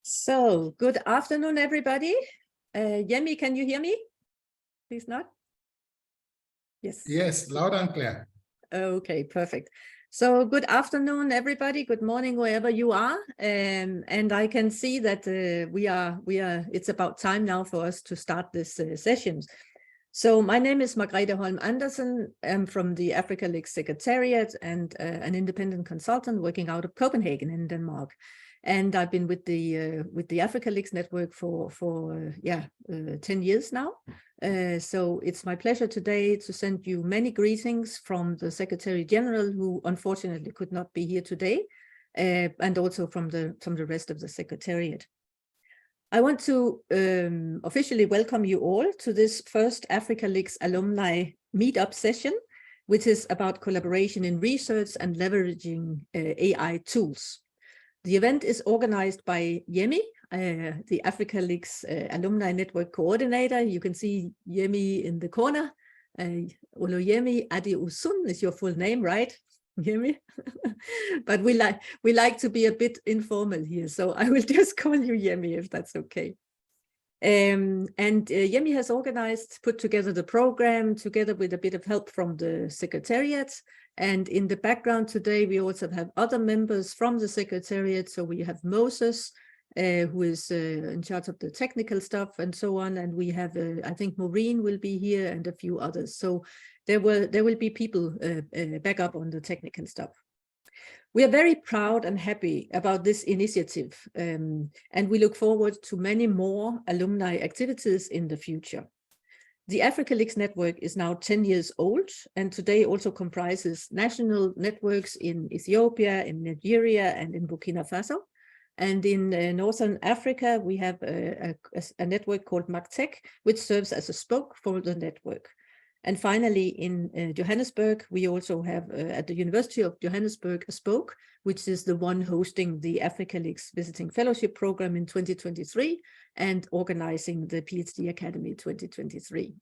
So, good afternoon, everybody. Yemi, can you hear me? Please not. Yes. Yes, loud and clear. Okay, perfect. So, good afternoon, everybody. Good morning, wherever you are. And I can see that it's about time now for us to start this session. So, my name is Margrethe Holm Andersen. I'm from the Africa Leaks Secretariat and an independent consultant working out of Copenhagen in Denmark. And I've been with the Africa Leaks Network for 10 years now. So it's my pleasure today to send you many greetings from the Secretary General, who unfortunately could not be here today, and also from the rest of the Secretariat. I want to officially welcome you all to this first Africa Leaks alumni meetup session, which is about collaboration in research and leveraging AI tools. The event is organized by Yemi, the Africa Leaks Alumni Network Coordinator. You can see Yemi in the corner. Oloyemi Adeosun is your full name, right, Yemi? But we like to be a bit informal here, so I will just call you Yemi if that's okay. Yemi has put together the program together with a bit of help from the Secretariat. And in the background today, we also have other members from the Secretariat. So we have Moses, who is in charge of the technical stuff and so on. And we have, I think Maureen will be here and a few others. So there will be people back up on the technical stuff. We are very proud and happy about this initiative, and we look forward to many more alumni activities in the future. The Africa Leaks Network is now 10 years old, and today also comprises national networks in Ethiopia, in Nigeria, and in Burkina Faso. And in Northern Africa, we have a network called MACTEC, which serves as a spoke for the network. And finally, in Johannesburg, we also have at the University of Johannesburg a spoke, which is the one hosting the Africa Leaks Visiting Fellowship Program in 2023 and organizing the PhD Academy 2023.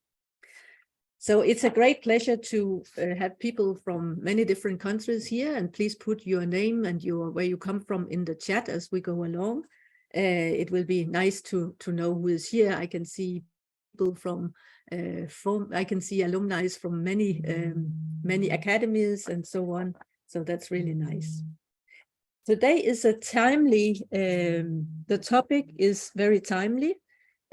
So it's a great pleasure to have people from many different countries here, and please put your name and where you come from in the chat as we go along. It will be nice to know who is here. I can see people I can see alumni from many academies and so on. So that's really nice. Today is a timely, the topic is very timely.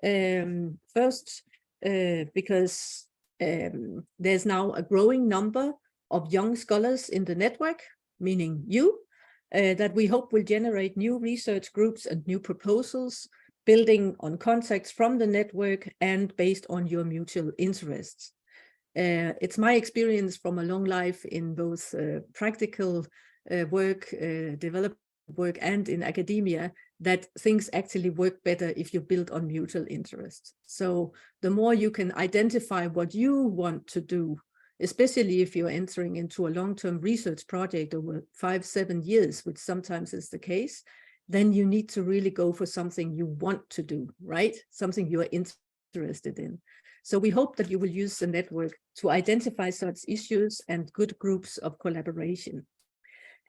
First, because there's now a growing number of young scholars in the network, meaning you, that we hope will generate new research groups and new proposals, building on contacts from the network and based on your mutual interests. It's my experience from a long life in both practical work, development work, and in academia that things actually work better if you build on mutual interests. So the more you can identify what you want to do, especially if you're entering into a long-term research project over 5-7 years, which sometimes is the case, then you need to really go for something you want to do, right? Something you are interested in. So we hope that you will use the network to identify such issues and good groups of collaboration.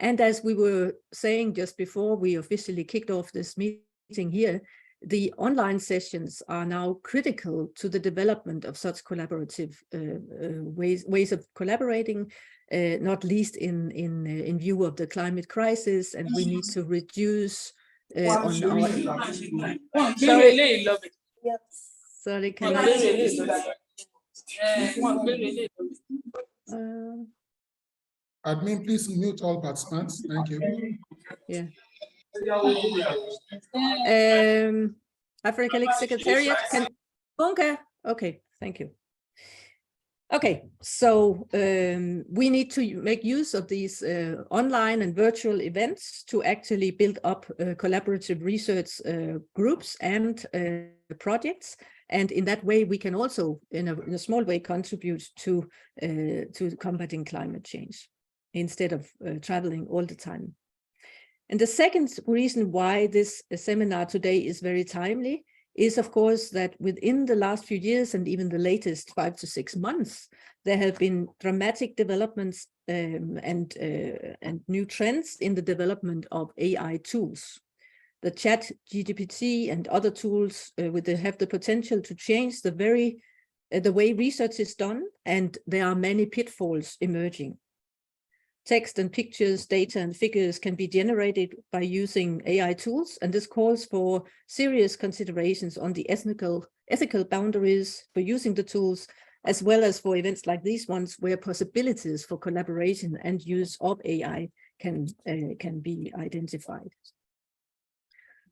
And as we were saying just before we officially kicked off this meeting here, the online sessions are now critical to the development of such collaborative ways of collaborating, not least in view of the climate crisis, and we need to reduce on our... Sorry, can Admin, please mute all participants. Thank you. Yeah. Africa Leaks Secretariat can... Okay, thank you. Okay, so we need to make use of these online and virtual events to actually build up collaborative research groups and projects. And in that way, we can also, in a small way, contribute to combating climate change instead of traveling all the time. And the second reason why this seminar today is very timely is, of course, that within the last few years and even the latest 5 to 6 months, there have been dramatic developments and new trends in the development of AI tools. the chat GPT and other tools have the potential to change the way research is done, and there are many pitfalls emerging. Text and pictures, data and figures can be generated by using AI tools, and this calls for serious considerations on the ethical boundaries for using the tools, as well as for events like these ones where possibilities for collaboration and use of AI can be identified.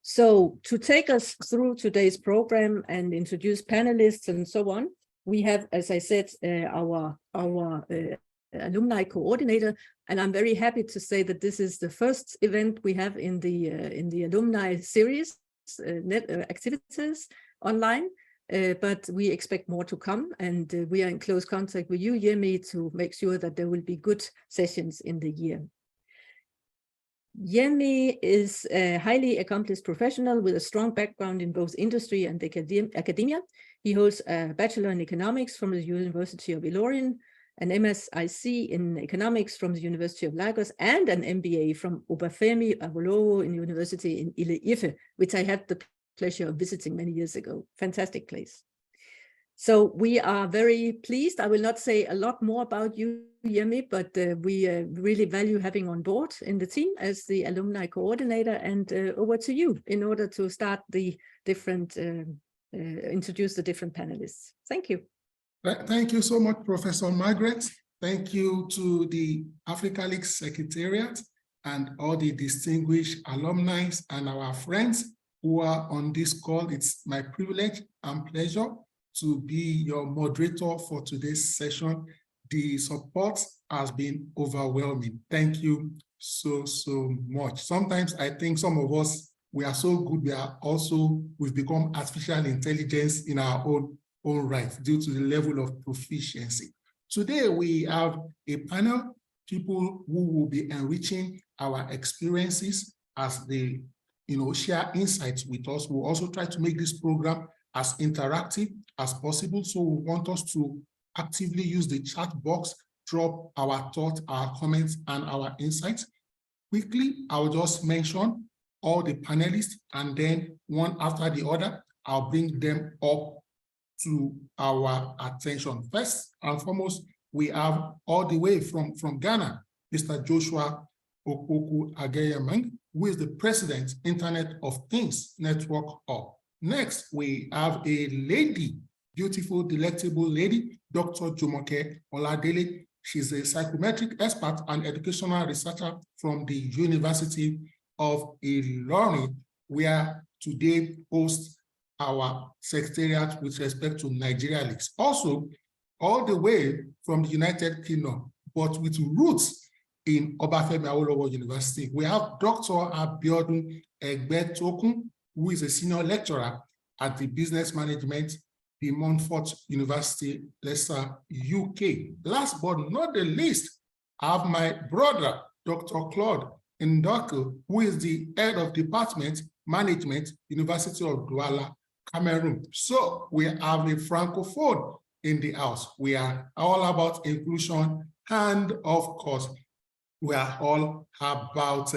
So to take us through today's program and introduce panelists and so on, we have, as I said, our alumni coordinator, and I'm very happy to say that this is the first event we have in the alumni series activities online, but we expect more to come, and we are in close contact with you, Yemi, to make sure that there will be good sessions in the year. Yemi is a highly accomplished professional with a strong background in both industry and academia. He holds a Bachelor in Economics from the University of Ilorin, an MSIC in Economics from the University of Lagos, and an MBA from Obafemi Awolowo University in Ile-Ife, which I had the pleasure of visiting many years ago. Fantastic place. So we are very pleased. I will not say a lot more about you, Yemi, but we really value having on board in the team as the alumni coordinator, and over to you in order to start the different, introduce the different panelists. Thank you. Thank you so much, Professor Margaret. Thank you to the Africa League Secretariat and all the distinguished alumni and our friends who are on this call. It's my privilege and pleasure to be your moderator for today's session. The support has been overwhelming. Thank you so much. Sometimes I think some of us, we are so good, we've become artificial intelligence in our own right due to the level of proficiency. Today we have a panel, people who will be enriching our experiences as they share insights with us. We'll also try to make this program as interactive as possible. So we want us to actively use the chat box, drop our thoughts, our comments, and our insights. Quickly, I'll just mention all the panelists, and then one after the other, I'll bring them up to our attention. First and foremost, we have all the way from Ghana, Mr. Joshua Opoku Ageyemang, who is the President, Internet of Things Network Hub. Next, we have a lady, beautiful, delectable lady, Dr. Jumoke Oladele. She's a psychometric expert and educational researcher from the University of Ilorin, where today hosts our secretariat with respect to Nigeria Leagues. Also, all the way from the United Kingdom, but with roots in Obafemi Awolowo University, we have Dr. Abiodun Egbetokun, who is a senior lecturer at the Business Management, the Montfort University, Leicester, UK. Last but not the least, I have my brother, Dr. Claude Ndoku, who is the head of Department Management, University of Douala, Cameroon. So we have a Francophone in the house. We are all about inclusion, and of course, we are all about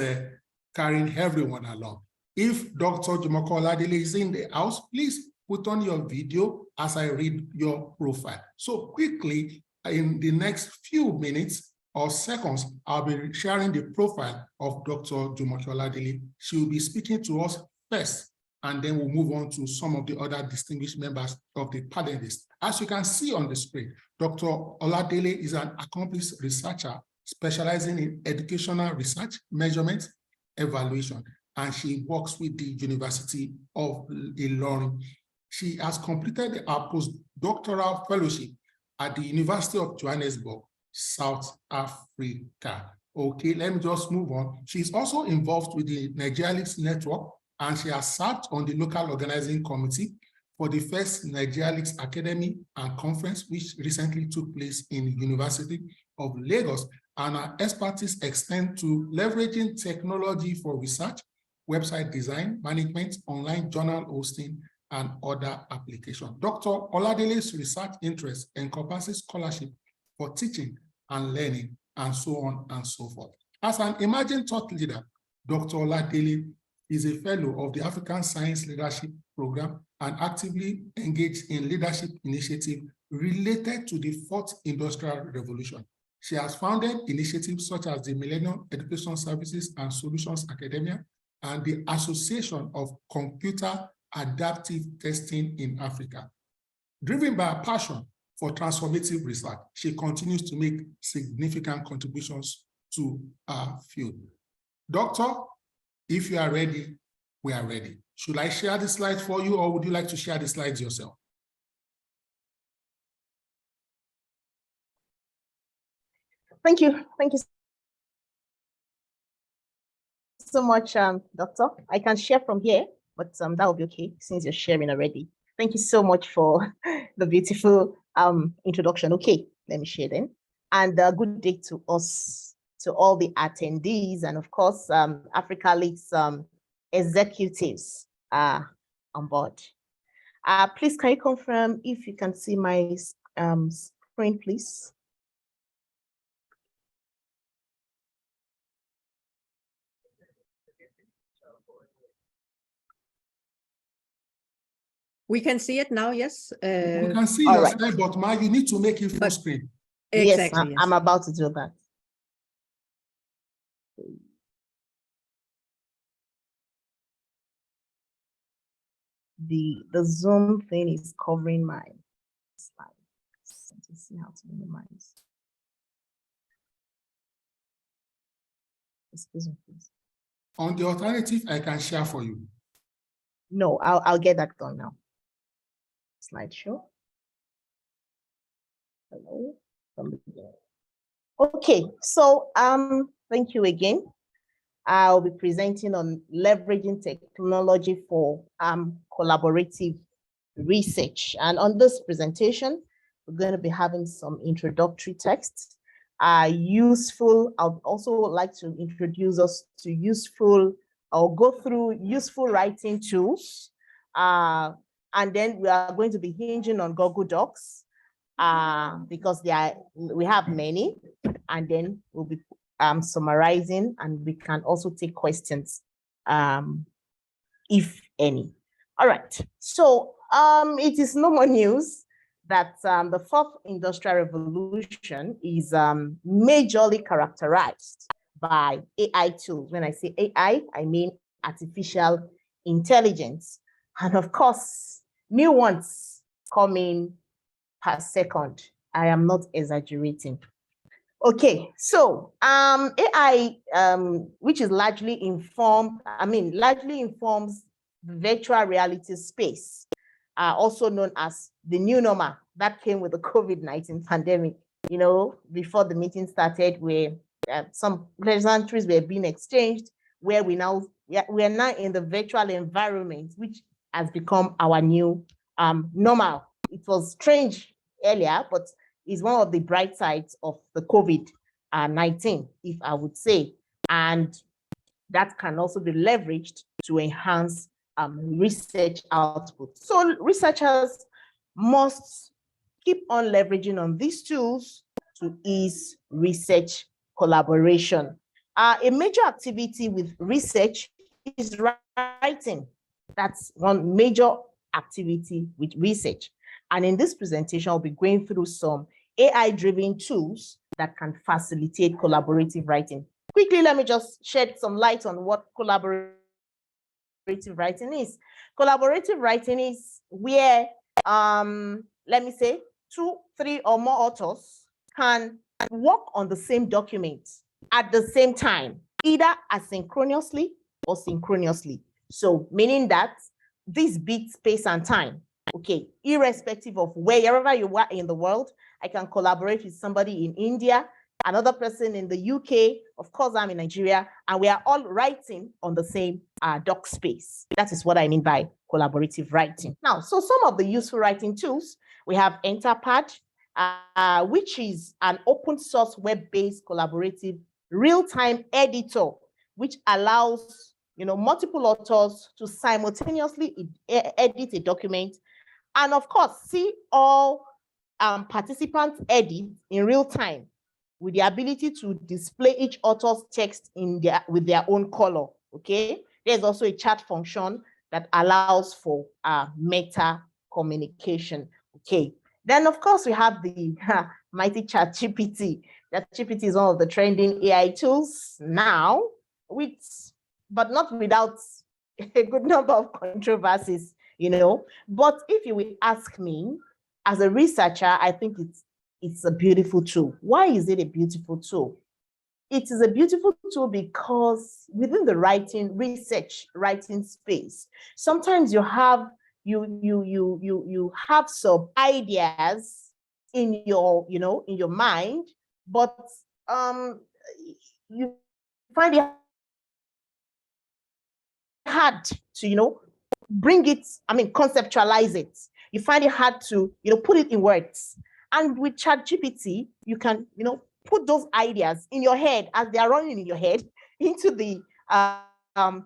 carrying everyone along. If Dr. Jumoke Oladele is in the house, please put on your video as I read your profile. So quickly, in the next few minutes or seconds, I'll be sharing the profile of Dr. Jumoke Oladele. She will be speaking to us first, and then we'll move on to some of the other distinguished members of the panelists. As you can see on the screen, Dr. Oladele is an accomplished researcher specializing in educational research, measurement, evaluation, and she works with the University of Ilorin. She has completed a postdoctoral fellowship at the University of Johannesburg, South Africa. Okay, let me just move on. She's also involved with the Nigeria Leagues Network, and she has served on the local organizing committee for the first Nigeria Leagues Academy and Conference, which recently took place in the University of Lagos. And her expertise extends to leveraging technology for research, website design, management, online journal hosting, and other applications. Dr. Oladele's research interest encompasses scholarship for teaching and learning, and so on and so forth. As an emerging thought leader, Dr. Oladele is a fellow of the African Science Leadership Program and actively engaged in leadership initiatives related to the Fourth Industrial Revolution. She has founded initiatives such as the Millennium Education Services and Solutions Academia and the Association of Computer Adaptive Testing in Africa. Driven by a passion for transformative research, she continues to make significant contributions to our field. Doctor, if you are ready, we are ready. Should I share the slides for you, or would you like to share the slides yourself? Thank you. Thank you so much, Doctor. I can share from here, but that will be okay since you're sharing already. Thank you so much for the beautiful introduction. Okay, let me share then. And good day to us, to all the attendees, and of course, Africa League's executives on board. Please, can you confirm if you can see my screen, please? We can see it now, yes. We can see your slide, but Ma, you need to make it full screen. Exactly. Yes, I'm about to do that. The Zoom thing is covering my slides. Let's see how to minimize. Excuse me, please. On the alternative, I can share for you. No, I'll get that done now. Slideshow. Hello. Okay, so thank you again. I'll be presenting on leveraging technology for collaborative research. And on this presentation, we're going to be having some introductory texts. Useful, I would also like to introduce us to useful, or go through useful writing tools. And then we are going to be hinging on Google Docs because we have many, and then we'll be summarizing, and we can also take questions if any. All right, so it is no more news that the Fourth Industrial Revolution is majorly characterized by AI tools. When I say AI, I mean artificial intelligence. And of course, new ones coming per second. I am not exaggerating. Okay, so AI, which is largely informs virtual reality space, also known as the new normal that came with the COVID-19 pandemic. You know, before the meeting started, where some pleasantries were being exchanged, where we are now in the virtual environment, which has become our new normal. It was strange earlier, but is one of the bright sides of the COVID-19, if I would say. And that can also be leveraged to enhance research output. So researchers must keep on leveraging on these tools to ease research collaboration. A major activity with research is writing. That's one major activity with research. And in this presentation, I'll be going through some AI-driven tools that can facilitate collaborative writing. Quickly, let me just shed some light on what collaborative writing is. Collaborative writing is where, let me say, 2, 3, or more authors can work on the same document at the same time, either asynchronously or synchronously. So meaning that this beats space and time. Okay, irrespective of wherever you are in the world, I can collaborate with somebody in India, another person in the UK, of course I'm in Nigeria, and we are all writing on the same doc space. That is what I mean by collaborative writing. Now, so some of the useful writing tools, we have Enterpad, which is an open source web-based collaborative real-time editor, which allows multiple authors to simultaneously edit a document, and of course, see all participants edit in real time with the ability to display each author's text with their own color. Okay, There's also a chat function that allows for meta communication. Okay. Then, of course, we have the mighty ChatGPT. ChatGPT is one of the trending AI tools now, but not without a good number of controversies, you know. But if you will ask me, as a researcher, I think it's a beautiful tool. Why is it a beautiful tool? It is a beautiful tool because within the research writing space, sometimes you have some ideas in your mind, but you find it hard to bring it, conceptualize it. You find it hard to put it in words. And with ChatGPT, you can put those ideas in your head as they are running in your head into the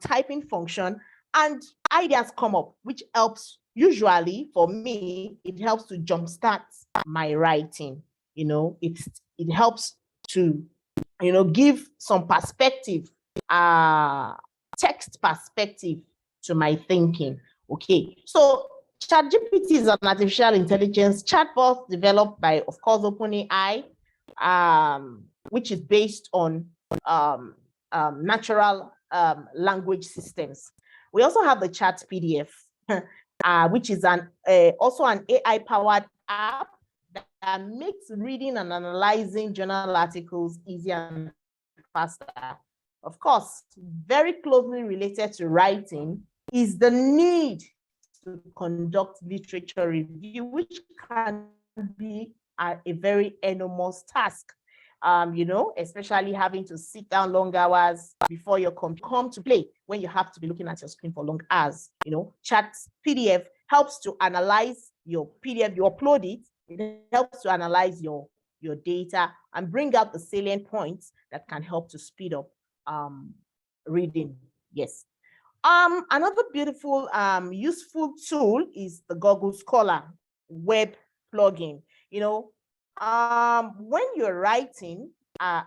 typing function, and ideas come up, which helps. Usually for me, it helps to jumpstart my writing. It helps to give some perspective, text perspective to my thinking. Okay, so ChatGPT is an artificial intelligence chatbot developed by, of course, OpenAI, which is based on natural language systems. We also have the Chat PDF, which is also an AI-powered app that makes reading and analyzing journal articles easier and faster. Of course, very closely related to writing is the need to conduct literature review, which can be a very enormous task. Especially having to sit down long hours before your come to play when you have to be looking at your screen for long hours. Chat PDF helps to analyze your PDF. You upload it. It helps to analyze your data and bring out the salient points that can help to speed up reading. Yes. Another beautiful, useful tool is the Google Scholar web plugin. When you're writing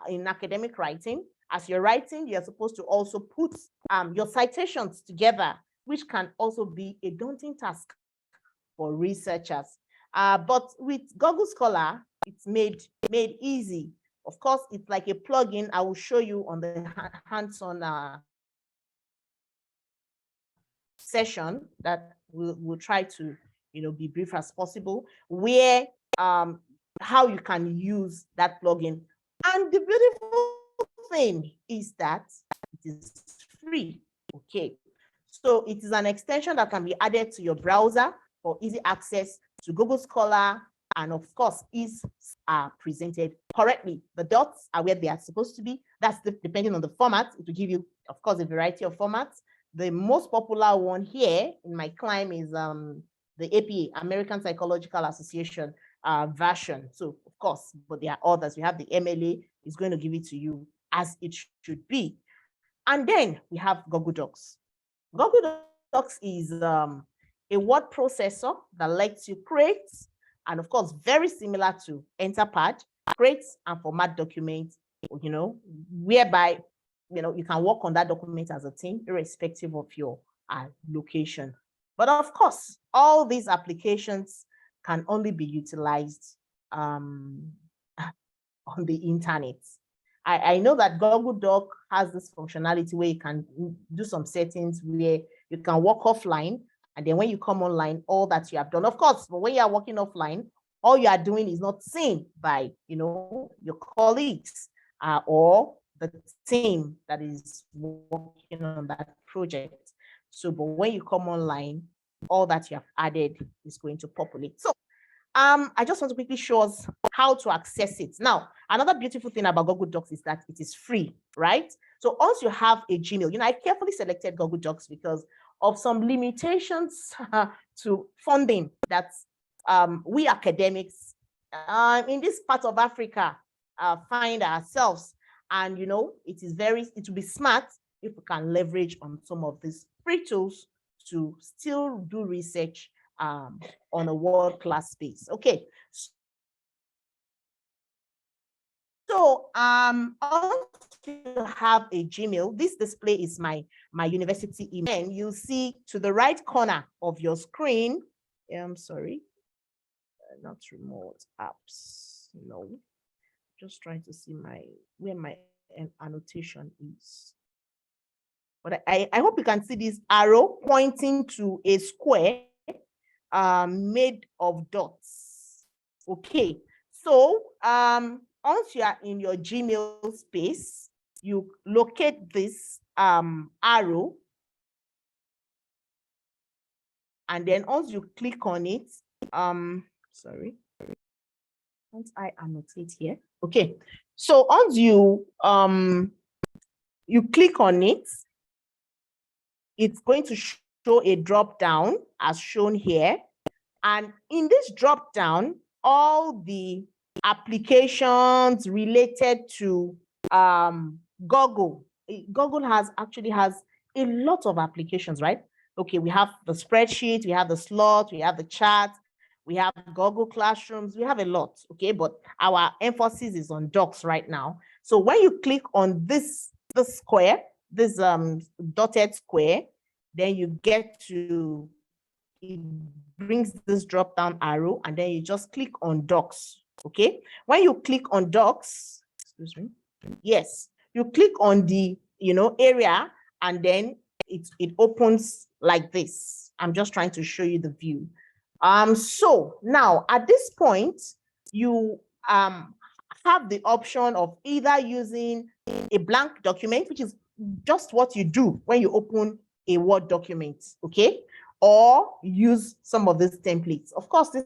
in academic writing, as you're writing, you're supposed to also put your citations together, which can also be a daunting task for researchers. But with Google Scholar, it's made easy. Of course, it's like a plugin. I will show you on the hands-on session that we'll try to be brief as possible, where how you can use that plugin. And the beautiful thing is that it is free. Okay, so it is an extension that can be added to your browser for easy access to Google Scholar, and of course is presented correctly. The dots are where they are supposed to be. That's depending on the format. It will give you, of course, a variety of formats. The most popular one here in my climb is the APA, American Psychological Association version. So of course, but there are others. We have the MLA, is going to give it to you as it should be. And then we have Google Docs. Google Docs is a word processor that lets you create, and of course, very similar to Etherpad, create and format documents, whereby you can work on that document as a team, irrespective of your location. But of course, all these applications can only be utilized on the internet. I know that Google Doc has this functionality where you can do some settings where you can work offline, and then when you come online, all that you have done, of course, but when you are working offline, all you are doing is not seen by your colleagues or the team that is working on that project. So, but when you come online, all that you have added is going to populate. So I just want to quickly show us how to access it. Now, another beautiful thing about Google Docs is that it is free, right? So once you have a Gmail, I carefully selected Google Docs because of some limitations to funding that we academics in this part of Africa find ourselves. And it will be smart if we can leverage on some of these free tools to still do research on a world-class space. Okay. So on you have a Gmail, this display is my university email. And you see to the right corner of your screen, I'm sorry, not remote apps, no, just trying to see where my annotation is. But I hope you can see this arrow pointing to a square made of dots. Okay, so once you are in your Gmail space, you locate this arrow, and then once you click on it, sorry, once I annotate here, okay, so once you click on it, it's going to show a drop down as shown here. And in this drop down, all the applications related to Google actually has a lot of applications, right? Okay, we have the spreadsheet, we have the slot, we have the chat, we have Google Classrooms, we have a lot, okay? But our emphasis is on Docs right now. So when you click on this square, this dotted square, then you get to, it brings this drop down arrow, and then you just click on Docs. Okay, when you click on Docs, excuse me, yes, you click on the area, and then it opens like this. I'm just trying to show you the view. So now at this point, you have the option of either using a blank document, which is just what you do when you open a Word document, okay? Or use some of these templates. Of course, these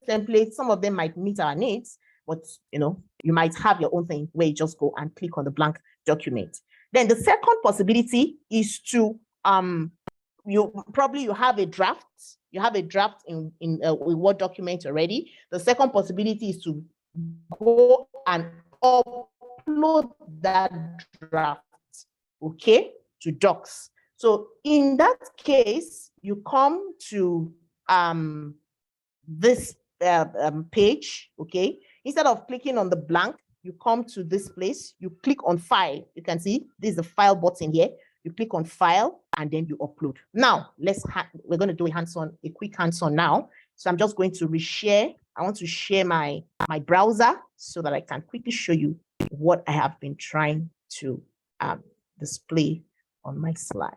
templates, some of them might meet our needs, but you might have your own thing where you just go and click on the blank document. Then the second possibility is to you have a draft. You have a draft in a Word document already. The second possibility is to go and upload that draft, okay, to Docs. So in that case, you come to this page, okay? Instead of clicking on the blank, you come to this place, you click on File. You can see this is the File button here. You click on File, and then you upload. Now, we're going to do a quick hands-on now. So I'm just going to reshare. I want to share my browser so that I can quickly show you what I have been trying to display on my slide.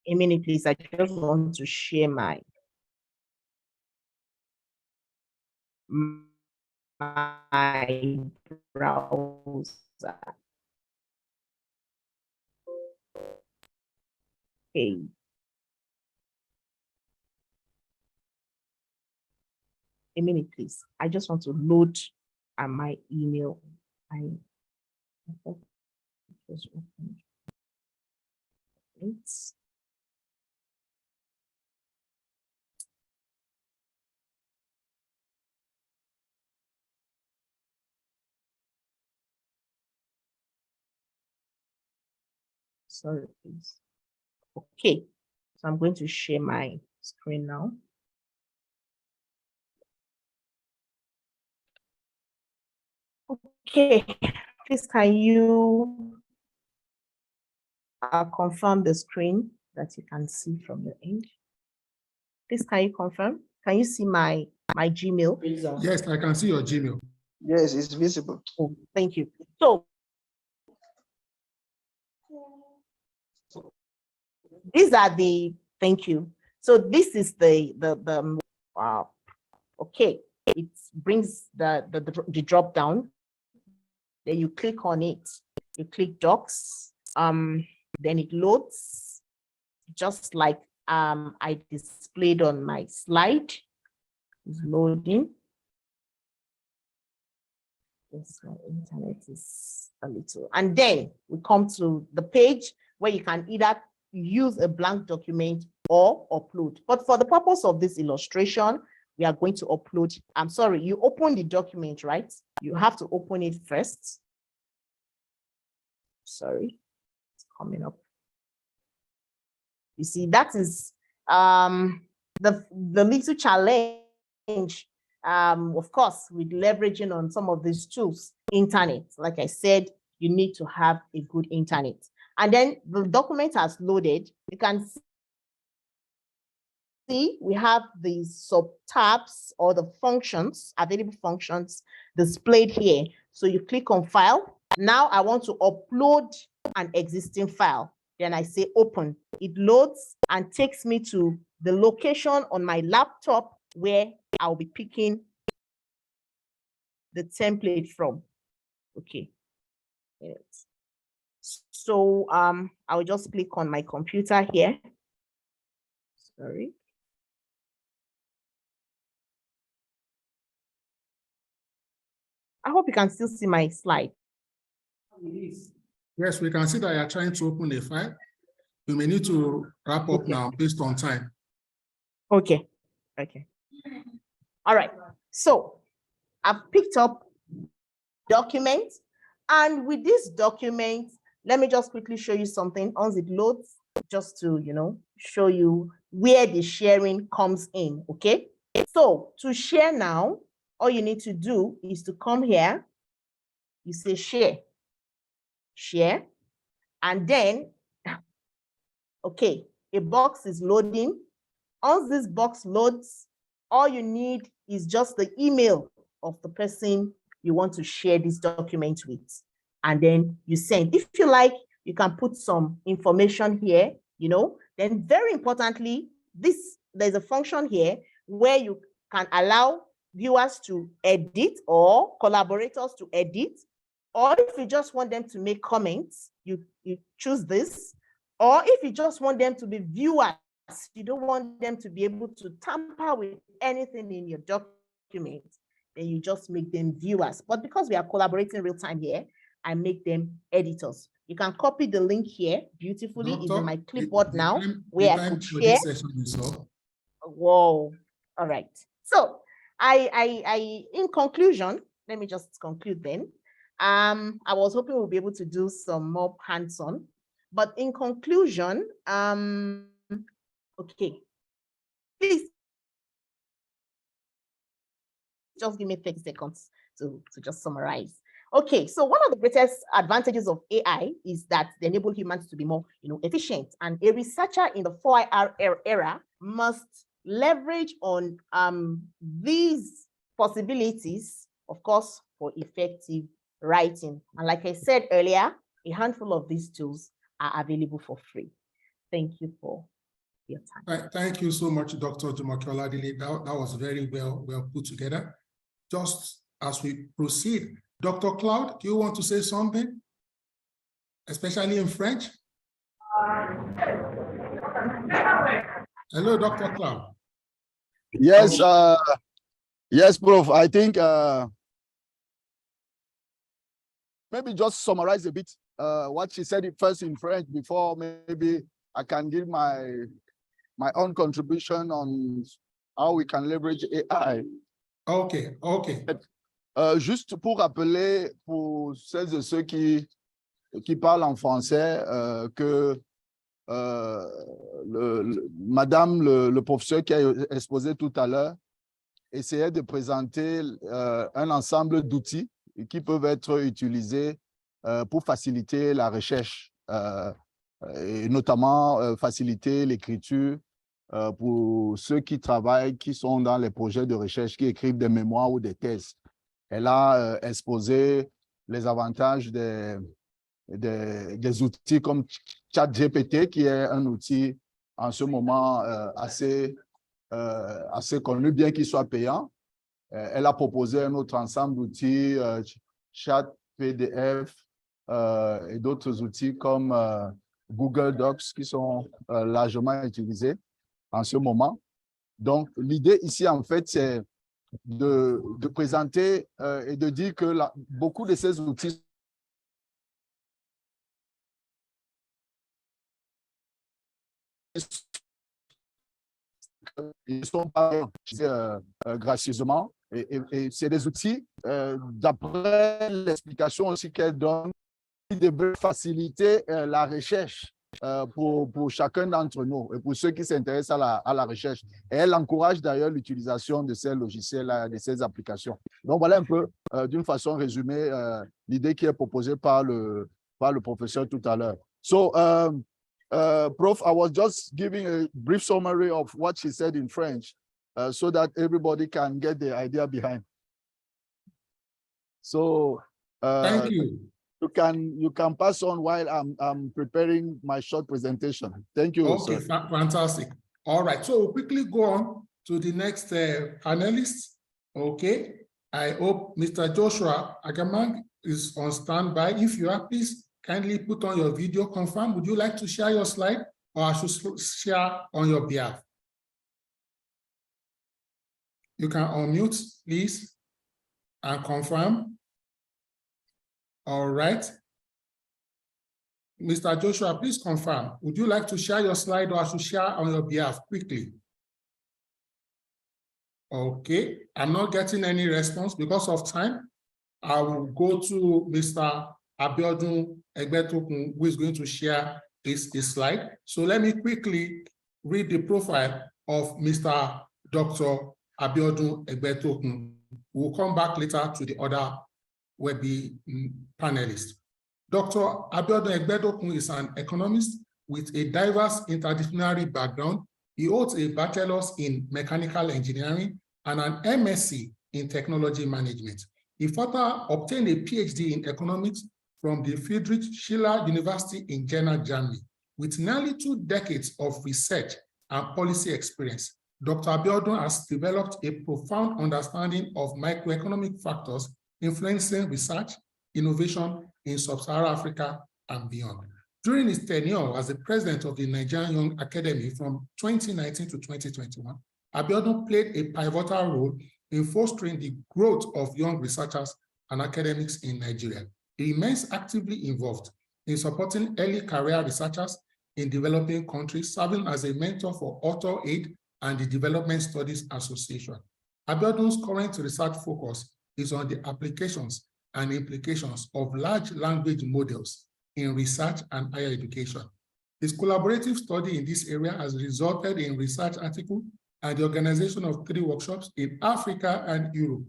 A minute, please. I just want to share my browser. Okay. A minute, please. I just want to load my email. Sorry, please. Okay, so I'm going to share my screen now. Okay, please can you confirm the screen that you can see from the end? Please can you confirm? Can you see my Gmail? Yes, I can see your Gmail. Yes, it's visible. Oh, thank you. So these are thank you. So this is okay. It brings the drop down. Then you click on it. You click Docs. Then it loads, just like I displayed on my slide. It's loading. Yes, my internet is a little. And then we come to the page where you can either use a blank document or upload. But for the purpose of this illustration, we are going to upload. I'm sorry, you open the document, right? You have to open it first. Sorry, it's coming up. You see, that is the little challenge, of course, with leveraging on some of these tools. Internet, like I said, you need to have a good internet. And then the document has loaded. You can see we have the sub tabs or the functions, available functions displayed here. So you click on file. Now I want to upload an existing file. Then I say open. It loads and takes me to the location on my laptop where I'll be picking the template from. Okay. So I'll just click on my computer here. Sorry. I hope you can still see my slide. Yes, we can see that you're trying to open a file. You may need to wrap up now based on time. Okay. Okay. All right. So I've picked up document, and with this document, let me just quickly show you something once it loads, just to show you where the sharing comes in. Okay. So to share now, all you need to do is to come here. You say share, and then okay, a box is loading. Once this box loads, all you need is just the email of the person you want to share this document with. And then you send. If you like, you can put some information here, Then very importantly, there's a function here where you can allow viewers to edit or collaborators to edit. Or if you just want them to make comments, you choose this. Or if you just want them to be viewers, you don't want them to be able to tamper with anything in your document, then you just make them viewers. But because we are collaborating real time here, I make them editors. You can copy the link here beautifully. It's in my clipboard now, where I could share. Whoa. All right. So in conclusion, let me just conclude then. I was hoping we'll be able to do some more hands-on, but in conclusion, okay, please just give me 30 seconds to just summarize. Okay, so one of the greatest advantages of AI is that they enable humans to be more efficient, and a researcher in the 4IR era must leverage on these possibilities, of course, for effective writing. And like I said earlier, a handful of these tools are available for free. Thank you for your time. Thank you so much, Dr. Jumoke Oladile. That was very well put together. Just as we proceed, Dr. Claude, do you want to say something, especially in French? Hello, Dr. Claude. Yes, yes, Prof. I think maybe just summarize a bit what she said first in French before maybe I can give my own contribution on how we can leverage AI. Okay. Juste pour rappeler pour celles et ceux qui parlent en français que Madame le professeur qui a exposé tout à l'heure essayait de présenter un ensemble d'outils qui peuvent être utilisés pour faciliter la recherche et notamment faciliter l'écriture pour ceux qui travaillent, qui sont dans les projets de recherche, qui écrivent des mémoires ou des thèses. Elle a exposé les avantages des outils comme ChatGPT, qui est un outil en ce moment assez connu, bien qu'il soit payant. Elle a proposé un autre ensemble d'outils, ChatPDF et d'autres outils comme Google Docs qui sont largement utilisés en ce moment. Donc, l'idée ici, en fait, c'est de présenter et de dire que beaucoup de ces outils ils ne sont pas gracieusement et c'est des outils, d'après l'explication aussi qu'elle donne, devrait faciliter la recherche pour chacun d'entre nous et pour ceux qui s'intéressent à la recherche. Et elle encourage d'ailleurs l'utilisation de ces logiciels, de ces applications. Donc voilà un peu, d'une façon résumée, l'idée qui est proposée par le professeur tout à l'heure. So, Prof, I was just giving a brief summary of what she said in French so that everybody can get the idea behind. So, Thank you. You can pass on while I'm preparing my short presentation. Thank you. Okay, fantastic. All right, so we'll quickly go on to the next panelist. Okay, I hope Mr. Joshua Agamang is on standby. If you are, please kindly put on your video confirm. Would you like to share your slide, or I should share on your behalf? You can unmute, please, and confirm. All right. Mr. Joshua, please confirm. Would you like to share your slide, or I should share on your behalf quickly? Okay, I'm not getting any response because of time. I will go to Mr. Abiodun Egbetokun, who is going to share his slide. So let me quickly read the profile of Mr. Dr. Abiodun Egbetokun. We'll come back later to the other Webby panelists. Dr. Abiodun Egbetokun is an economist with a diverse interdisciplinary background. He holds a bachelor's in mechanical engineering and an MSc in technology management. He further obtained a PhD in economics from the Friedrich Schiller University in Jena, Germany. With nearly 2 decades of research and policy experience, Dr. Abiodun has developed a profound understanding of microeconomic factors influencing research, innovation in Sub-Saharan Africa and beyond. During his tenure as the president of the Nigerian Young Academy from 2019 to 2021, Abiodun played a pivotal role in fostering the growth of young researchers and academics in Nigeria. He remains actively involved in supporting early career researchers in developing countries, serving as a mentor for Author Aid and the Development Studies Association. Abiodun's current research focus is on the applications and implications of large language models in research and higher education. His collaborative study in this area has resulted in research articles and the organization of 3 workshops in Africa and Europe.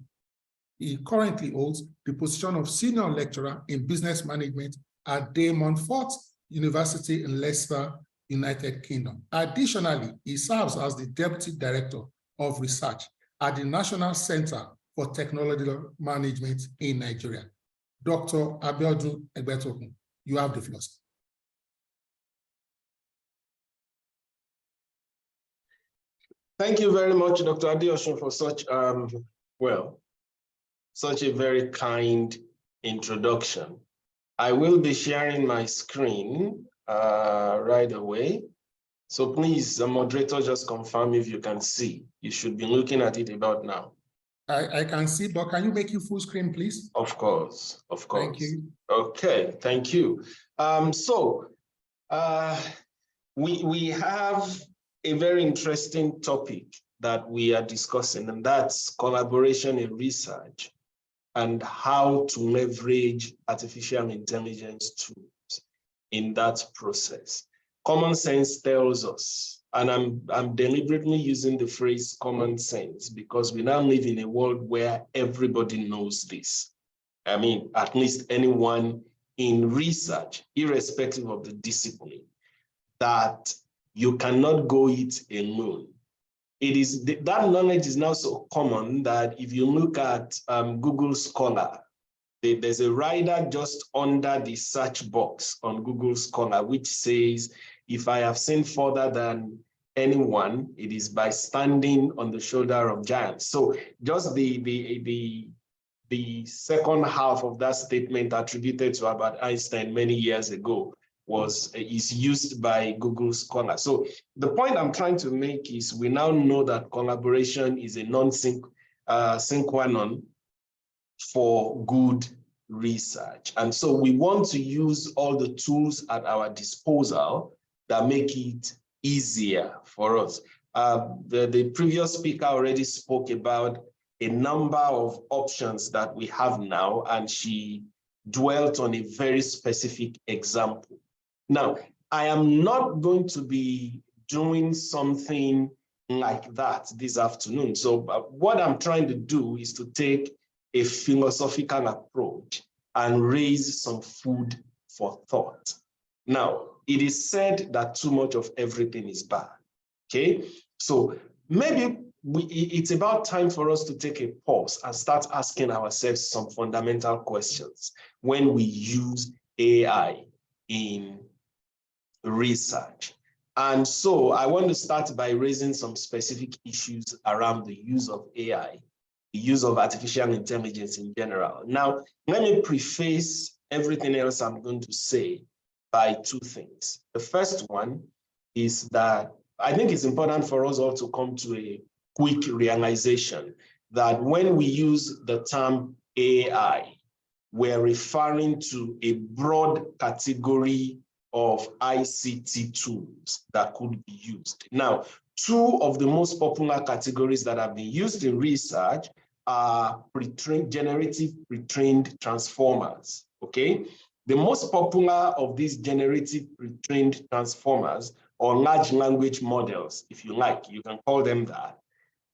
He currently holds the position of senior lecturer in business management at De Montfort University in Leicester, United Kingdom. Additionally, he serves as the deputy director of research at the National Center for Technological Management in Nigeria. Dr. Abiodun Egbetokun, you have the floor. Thank you very much, Dr. Adeosun, for such such a very kind introduction. I will be sharing my screen right away. So please, the moderator, just confirm if you can see. You should be looking at it about now. I can see, but can you make it full screen, please? Of course, of course. Thank you. Okay, thank you. We have a very interesting topic that we are discussing, and that's collaboration in research and how to leverage artificial intelligence tools in that process. Common sense tells us, and I'm deliberately using the phrase common sense because we now live in a world where everybody knows this. I mean, at least anyone in research, irrespective of the discipline, that you cannot go it alone. It is that knowledge is now so common that if you look at Google Scholar, there's a rider just under the search box on Google Scholar, which says, if I have seen further than anyone, it is by standing on the shoulder of giants. So just the second half of that statement attributed to Albert Einstein many years ago is used by Google Scholar. So the point I'm trying to make is we now know that collaboration is a sine qua non for good research. And so we want to use all the tools at our disposal that make it easier for us. The previous speaker already spoke about a number of options that we have now, and she dwelt on a very specific example. Now, I am not going to be doing something like that this afternoon. So what I'm trying to do is to take a philosophical approach and raise some food for thought. Now, it is said that too much of everything is bad, okay? So maybe it's about time for us to take a pause and start asking ourselves some fundamental questions when we use AI in research. And so I want to start by raising some specific issues around the use of AI, the use of artificial intelligence in general. Now, let me preface everything else I'm going to say by two things. The first one is that I think it's important for us all to come to a quick realization that when we use the term AI, we're referring to a broad category of ICT tools that could be used. Now, two of the most popular categories that have been used in research are generative pre-trained transformers, okay? The most popular of these generative pre-trained transformers, or large language models, if you like, you can call them that.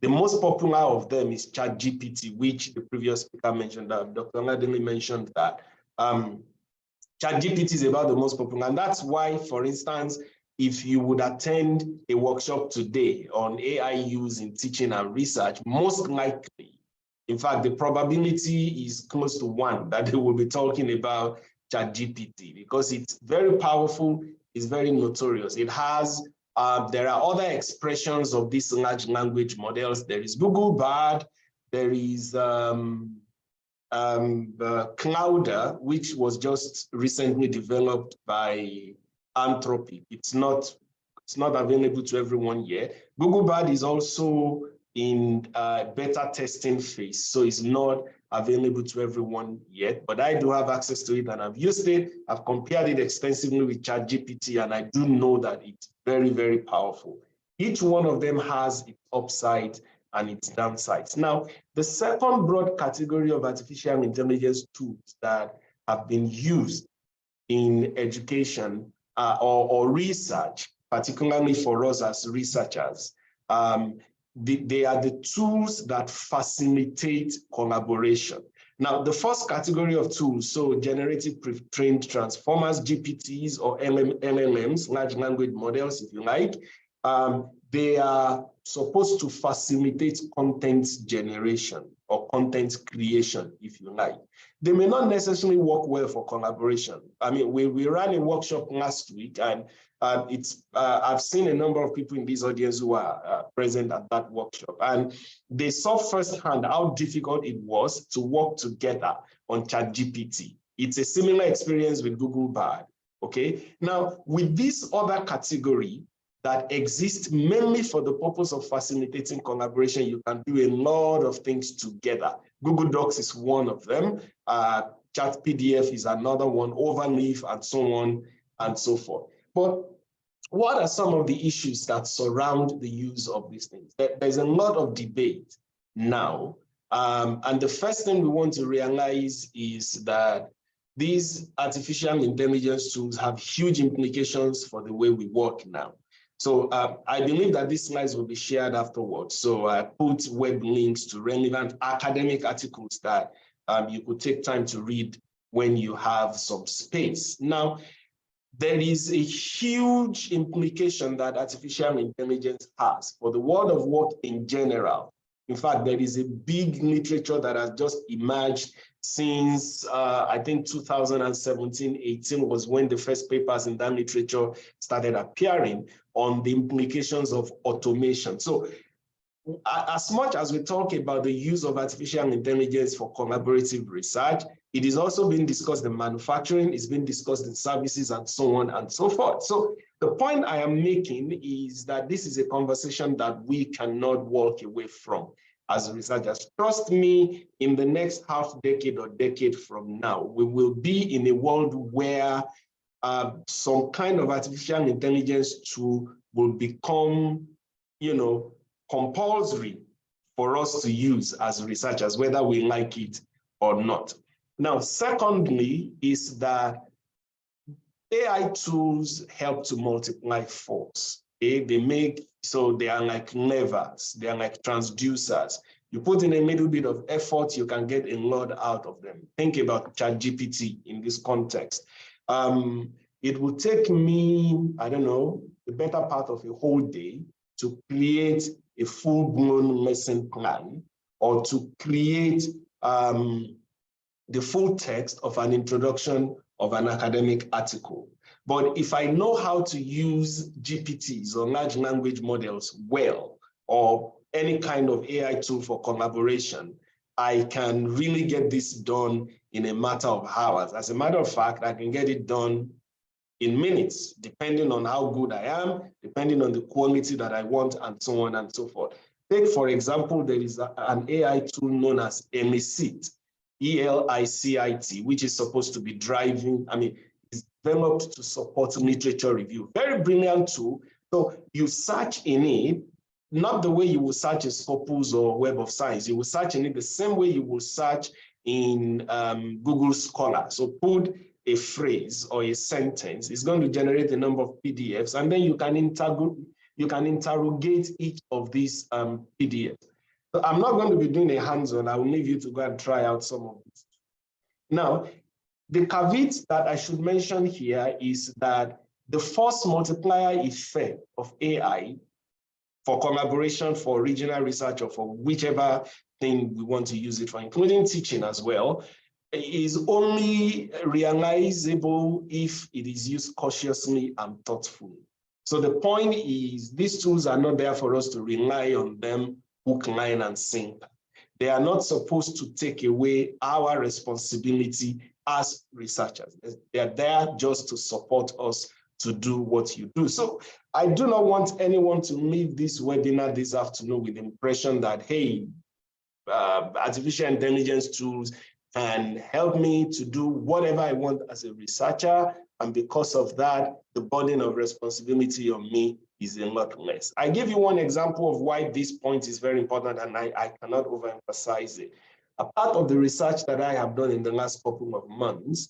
The most popular of them is ChatGPT, which the previous speaker mentioned, Dr. Oladele mentioned that. ChatGPT is about the most popular, and that's why, for instance, if you would attend a workshop today on AI use in teaching and research, most likely, in fact, the probability is close to 1 that they will be talking about ChatGPT because it's very powerful, it's very notorious. It has, there are other expressions of these large language models. There is Google Bard, there is Clouder, which was just recently developed by Anthropic. It's not available to everyone yet. Google Bard is also in beta testing phase, so it's not available to everyone yet, but I do have access to it and I've used it. I've compared it extensively with ChatGPT and I do know that it's very, very powerful. Each one of them has its upside and its downsides. Now, the second broad category of artificial intelligence tools that have been used in education or research, particularly for us as researchers, they are the tools that facilitate collaboration. Now, the first category of tools, so generative pre-trained transformers, GPTs, or LLMs, large language models, if you like, they are supposed to facilitate content generation or content creation, if you like. They may not necessarily work well for collaboration. I mean, we ran a workshop last week, and I've seen a number of people in this audience who are present at that workshop, and they saw firsthand how difficult it was to work together on ChatGPT. It's a similar experience with Google Bard, okay? Now, with this other category that exists mainly for the purpose of facilitating collaboration, you can do a lot of things together. Google Docs is one of them. Chat PDF is another one, Overleaf, and so on and so forth. But what are some of the issues that surround the use of these things? There's a lot of debate now. And the first thing we want to realize is that these artificial intelligence tools have huge implications for the way we work now. So I believe that these slides will be shared afterwards. So I put web links to relevant academic articles that you could take time to read when you have some space. Now, there is a huge implication that artificial intelligence has for the world of work in general. In fact, there is a big literature that has just emerged since I think 2017-18 was when the first papers in that literature started appearing on the implications of automation. So as much as we talk about the use of artificial intelligence for collaborative research, it is also being discussed in manufacturing, it's been discussed in services and so on and so forth. So the point I am making is that this is a conversation that we cannot walk away from as researchers. Trust me, in the next half decade or decade from now, we will be in a world where some kind of artificial intelligence tool will become, compulsory for us to use as researchers, whether we like it or not. Now, secondly, is that AI tools help to multiply force. Okay? They are like levers, they are like transducers. You put in a little bit of effort, you can get a lot out of them. Think about ChatGPT in this context. It will take me, I don't know, the better part of a whole day to create a full-blown lesson plan or to create the full text of an introduction of an academic article. But if I know how to use GPTs or large language models well, or any kind of AI tool for collaboration, I can really get this done in a matter of hours. As a matter of fact, I can get it done in minutes, depending on how good I am, depending on the quality that I want, and so on and so forth. Take, for example, there is an AI tool known as Elicit, E-L-I-C-I-T, which is supposed to be driving, it's developed to support literature review. Very brilliant tool. So you search in it, not the way you will search in Scopus or Web of Science. You will search in it the same way you will search in Google Scholar. So put a phrase or a sentence, it's going to generate a number of PDFs, and then you can interrogate each of these PDFs. So I'm not going to be doing a hands-on. I will leave you to go and try out some of this. Now, the caveat that I should mention here is that the force multiplier effect of AI for collaboration, for regional research, or for whichever thing we want to use it for, including teaching as well, is only realizable if it is used cautiously and thoughtfully. So the point is, these tools are not there for us to rely on them hook, line, and sinker. They are not supposed to take away our responsibility as researchers. They are there just to support us to do what you do. So I do not want anyone to leave this webinar this afternoon with the impression that, hey, artificial intelligence tools can help me to do whatever I want as a researcher, and because of that, the burden of responsibility on me is a lot less. I give you one example of why this point is very important, and I cannot overemphasize it. A part of the research that I have done in the last couple of months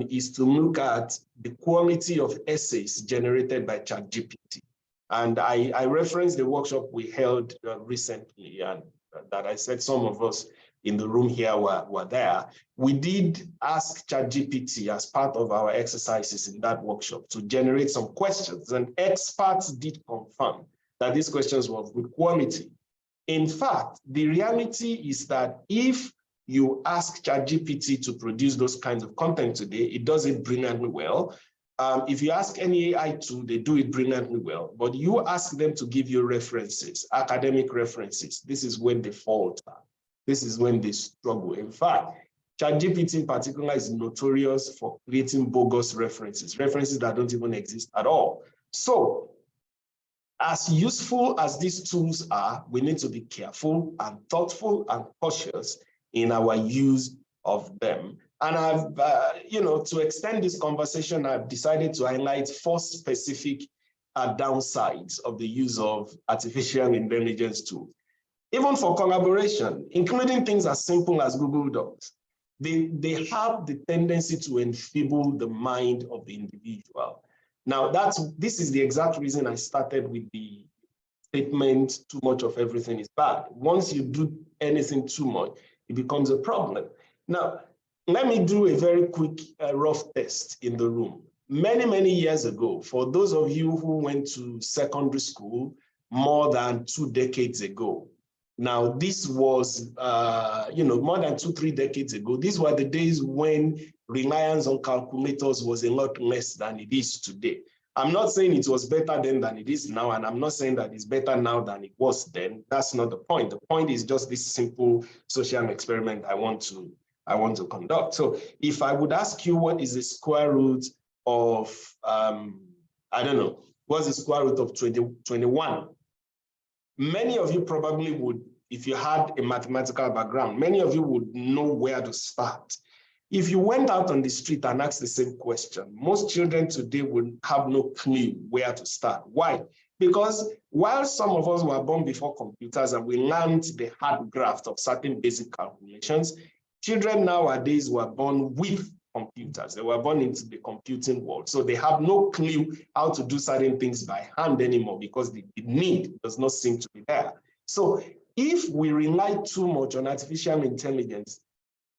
is to look at the quality of essays generated by ChatGPT. And I referenced the workshop we held recently, and that I said some of us in the room here were there. We did ask ChatGPT as part of our exercises in that workshop to generate some questions, and experts did confirm that these questions were of good quality. In fact, the reality is that if you ask ChatGPT to produce those kinds of content today, it does it brilliantly well. If you ask any AI tool, they do it brilliantly well. But you ask them to give you references, academic references, this is when they falter. This is when they struggle. In fact, ChatGPT in particular is notorious for creating bogus references that don't even exist at all. So, as useful as these tools are, we need to be careful and thoughtful and cautious in our use of them. And I've, to extend this conversation, I've decided to highlight 4 specific downsides of the use of artificial intelligence tools. Even for collaboration, including things as simple as Google Docs, they have the tendency to enfeeble the mind of the individual. Now, this is the exact reason I started with the statement, too much of everything is bad. Once you do anything too much, it becomes a problem. Now, let me do a very quick rough test in the room. Many, many years ago, for those of you who went to secondary school more than 2 decades ago, now this was, more than 2-3 decades ago, these were the days when reliance on calculators was a lot less than it is today. I'm not saying it was better then than it is now, and I'm not saying that it's better now than it was then. That's not the point. The point is just this simple social experiment I want to conduct. So if I would ask you what is the square root of, what's the square root of 21? Many of you probably would, if you had a mathematical background, many of you would know where to start. If you went out on the street and asked the same question, most children today would have no clue where to start. Why? Because while some of us were born before computers and we learned the hard graft of certain basic calculations, Children nowadays were born with computers. They were born into the computing world. So they have no clue how to do certain things by hand anymore because the need does not seem to be there. So if we rely too much on artificial intelligence,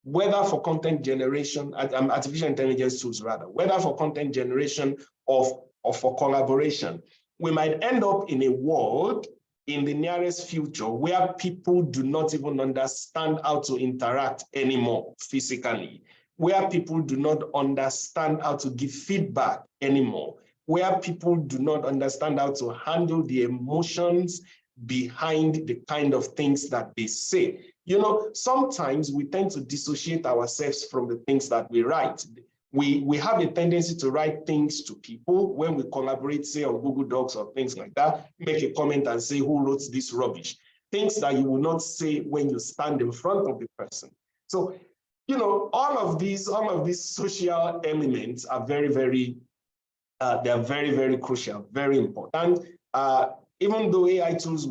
whether for content generation, artificial intelligence tools rather, whether for content generation or for collaboration, we might end up in a world in the nearest future where people do not even understand how to interact anymore physically, where people do not understand how to give feedback anymore, where people do not understand how to handle the emotions behind the kind of things that they say. You know, sometimes we tend to dissociate ourselves from the things that we write. We have a tendency to write things to people when we collaborate, say on Google Docs or things like that, make a comment and say, who wrote this rubbish? Things that you will not say when you stand in front of the person. So, you know, all of these social elements are very, very crucial, very important. Even though AI tools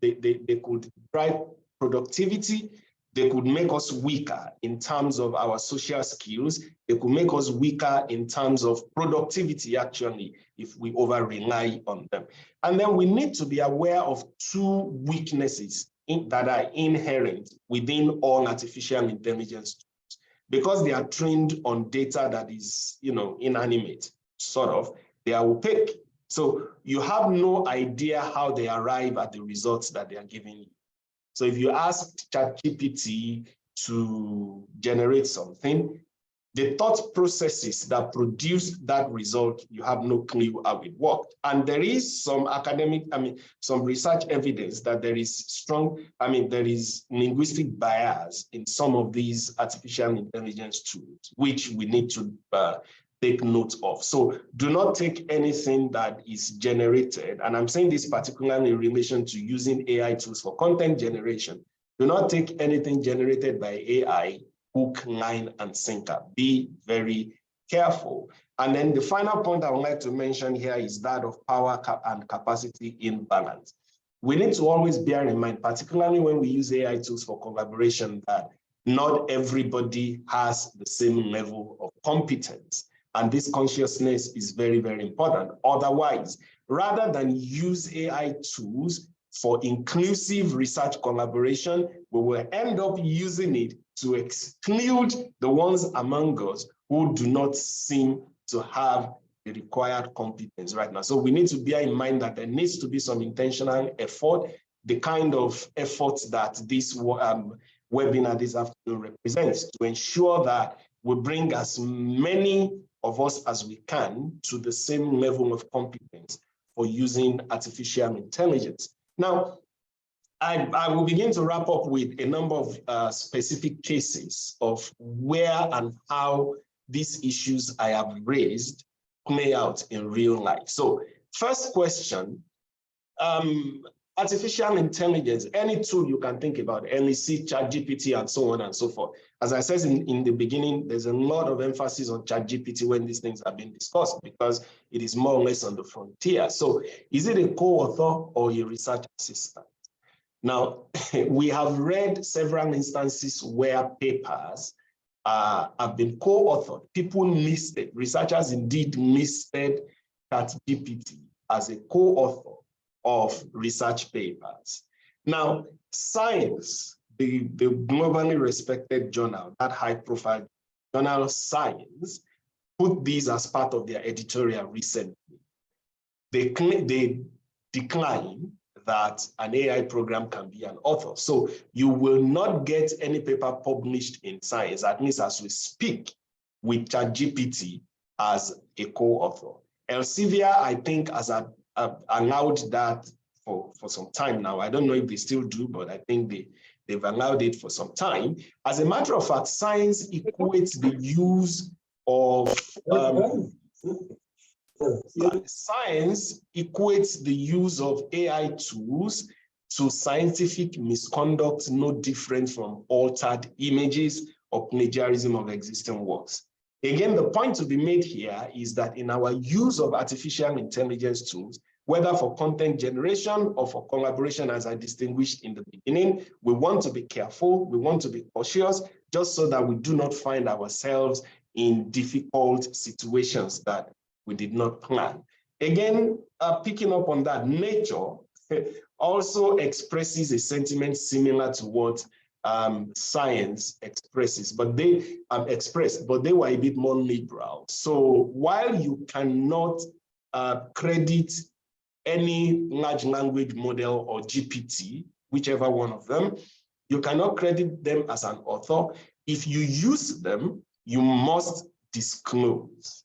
they could drive productivity, they could make us weaker in terms of our social skills. They could make us weaker in terms of productivity, actually, if we over-rely on them. And then we need to be aware of two weaknesses that are inherent within all artificial intelligence tools. Because they are trained on data that is, you know, inanimate, sort of, they are opaque. So you have no idea how they arrive at the results that they are giving you. So if you ask ChatGPT to generate something, the thought processes that produce that result, you have no clue how it worked. And there is some some research evidence that there is there is linguistic bias in some of these artificial intelligence tools, which we need to take note of. So do not take anything that is generated, and I'm saying this particularly in relation to using AI tools for content generation. Do not take anything generated by AI hook, line, and sinker. Be very careful. And then the final point I would like to mention here is that of power and capacity imbalance. We need to always bear in mind, particularly when we use AI tools for collaboration, that not everybody has the same level of competence. And this consciousness is very, very important. Otherwise, rather than use AI tools for inclusive research collaboration, we will end up using it to exclude the ones among us who do not seem to have the required competence right now. So we need to bear in mind that there needs to be some intentional effort, the kind of efforts that this webinar this afternoon represents, to ensure that we bring as many of us as we can to the same level of competence for using artificial intelligence. Now, I will begin to wrap up with a number of specific cases of where and how these issues I have raised play out in real life. So first question, artificial intelligence, any tool you can think about, NEC, ChatGPT, and so on and so forth. As I said in the beginning, there's a lot of emphasis on ChatGPT when these things are being discussed because it is more or less on the frontier. So is it a co-author or a research assistant? Now, we have read several instances where papers have been co-authored. People listed, researchers indeed listed ChatGPT as a co-author of research papers. Now, Science, the globally respected journal, that high-profile journal Science, put these as part of their editorial recently. They decline that an AI program can be an author. So you will not get any paper published in Science, at least as we speak, with ChatGPT as a co-author. Elsevier, I think, has allowed that for some time now. I don't know if they still do, but I think they've allowed it for some time. As a matter of fact, Science equates the use of Science equates the use of AI tools to scientific misconduct, no different from altered images or plagiarism of existing works. Again, the point to be made here is that in our use of artificial intelligence tools, whether for content generation or for collaboration, as I distinguished in the beginning, we want to be careful, we want to be cautious. just so that we do not find ourselves in difficult situations that we did not plan. Again, picking up on that, nature also expresses a sentiment similar to what science expresses, but they were a bit more liberal. So while you cannot credit any large language model or GPT, whichever one of them, you cannot credit them as an author. If you use them, you must disclose.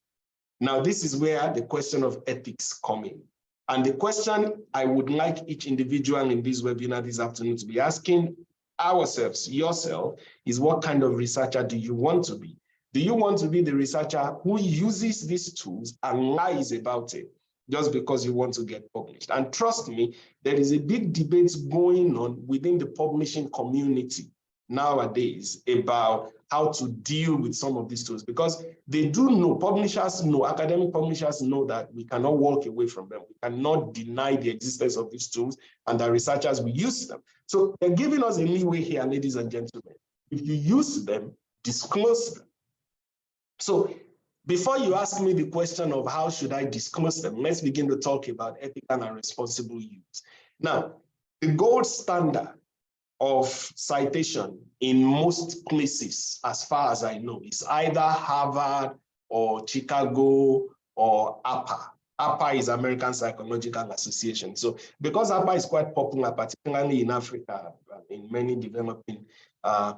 Now, this is where the question of ethics come in. And the question I would like each individual in this webinar this afternoon to be asking ourselves, yourself, is what kind of researcher do you want to be? Do you want to be the researcher who uses these tools and lies about it just because you want to get published? And trust me, there is a big debate going on within the publishing community nowadays about how to deal with some of these tools, because they do know, publishers know, academic publishers know that we cannot walk away from them. We cannot deny the existence of these tools and that researchers will use them. So they're giving us a leeway here, ladies and gentlemen. If you use them, disclose them. So before you ask me the question of how should I disclose them, let's begin to talk about ethical and responsible use. Now, the gold standard of citation in most places, as far as I know, is either Harvard or Chicago or APA. APA is American Psychological Association. So because APA is quite popular, particularly in Africa, in many developing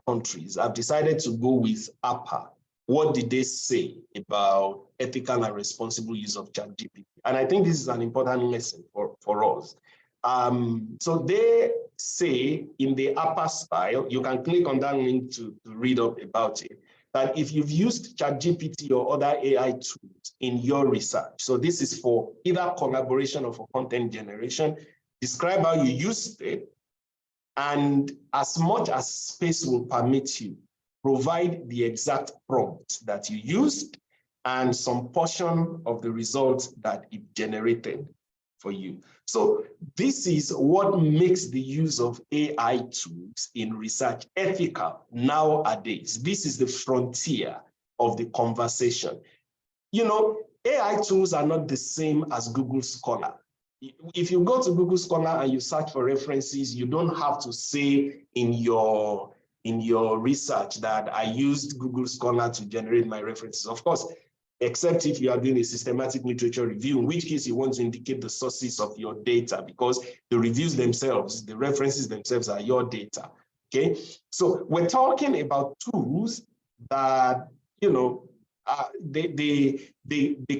countries, I've decided to go with APA. What did they say about ethical and responsible use of ChatGPT? And I think this is an important lesson for us. So they say in the APA style, you can click on that link to read up about it, that if you've used ChatGPT or other AI tools in your research, so this is for either collaboration or for content generation, describe how you used it, and as much as space will permit you, provide the exact prompt that you used and some portion of the results that it generated for you. So this is what makes the use of AI tools in research ethical nowadays. This is the frontier of the conversation. You know, AI tools are not the same as Google Scholar. If you go to Google Scholar and you search for references, you don't have to say in your research that I used Google Scholar to generate my references. Of course, except if you are doing a systematic literature review, in which case you want to indicate the sources of your data, because the reviews themselves, the references themselves are your data, okay? So we're talking about tools that, you know, they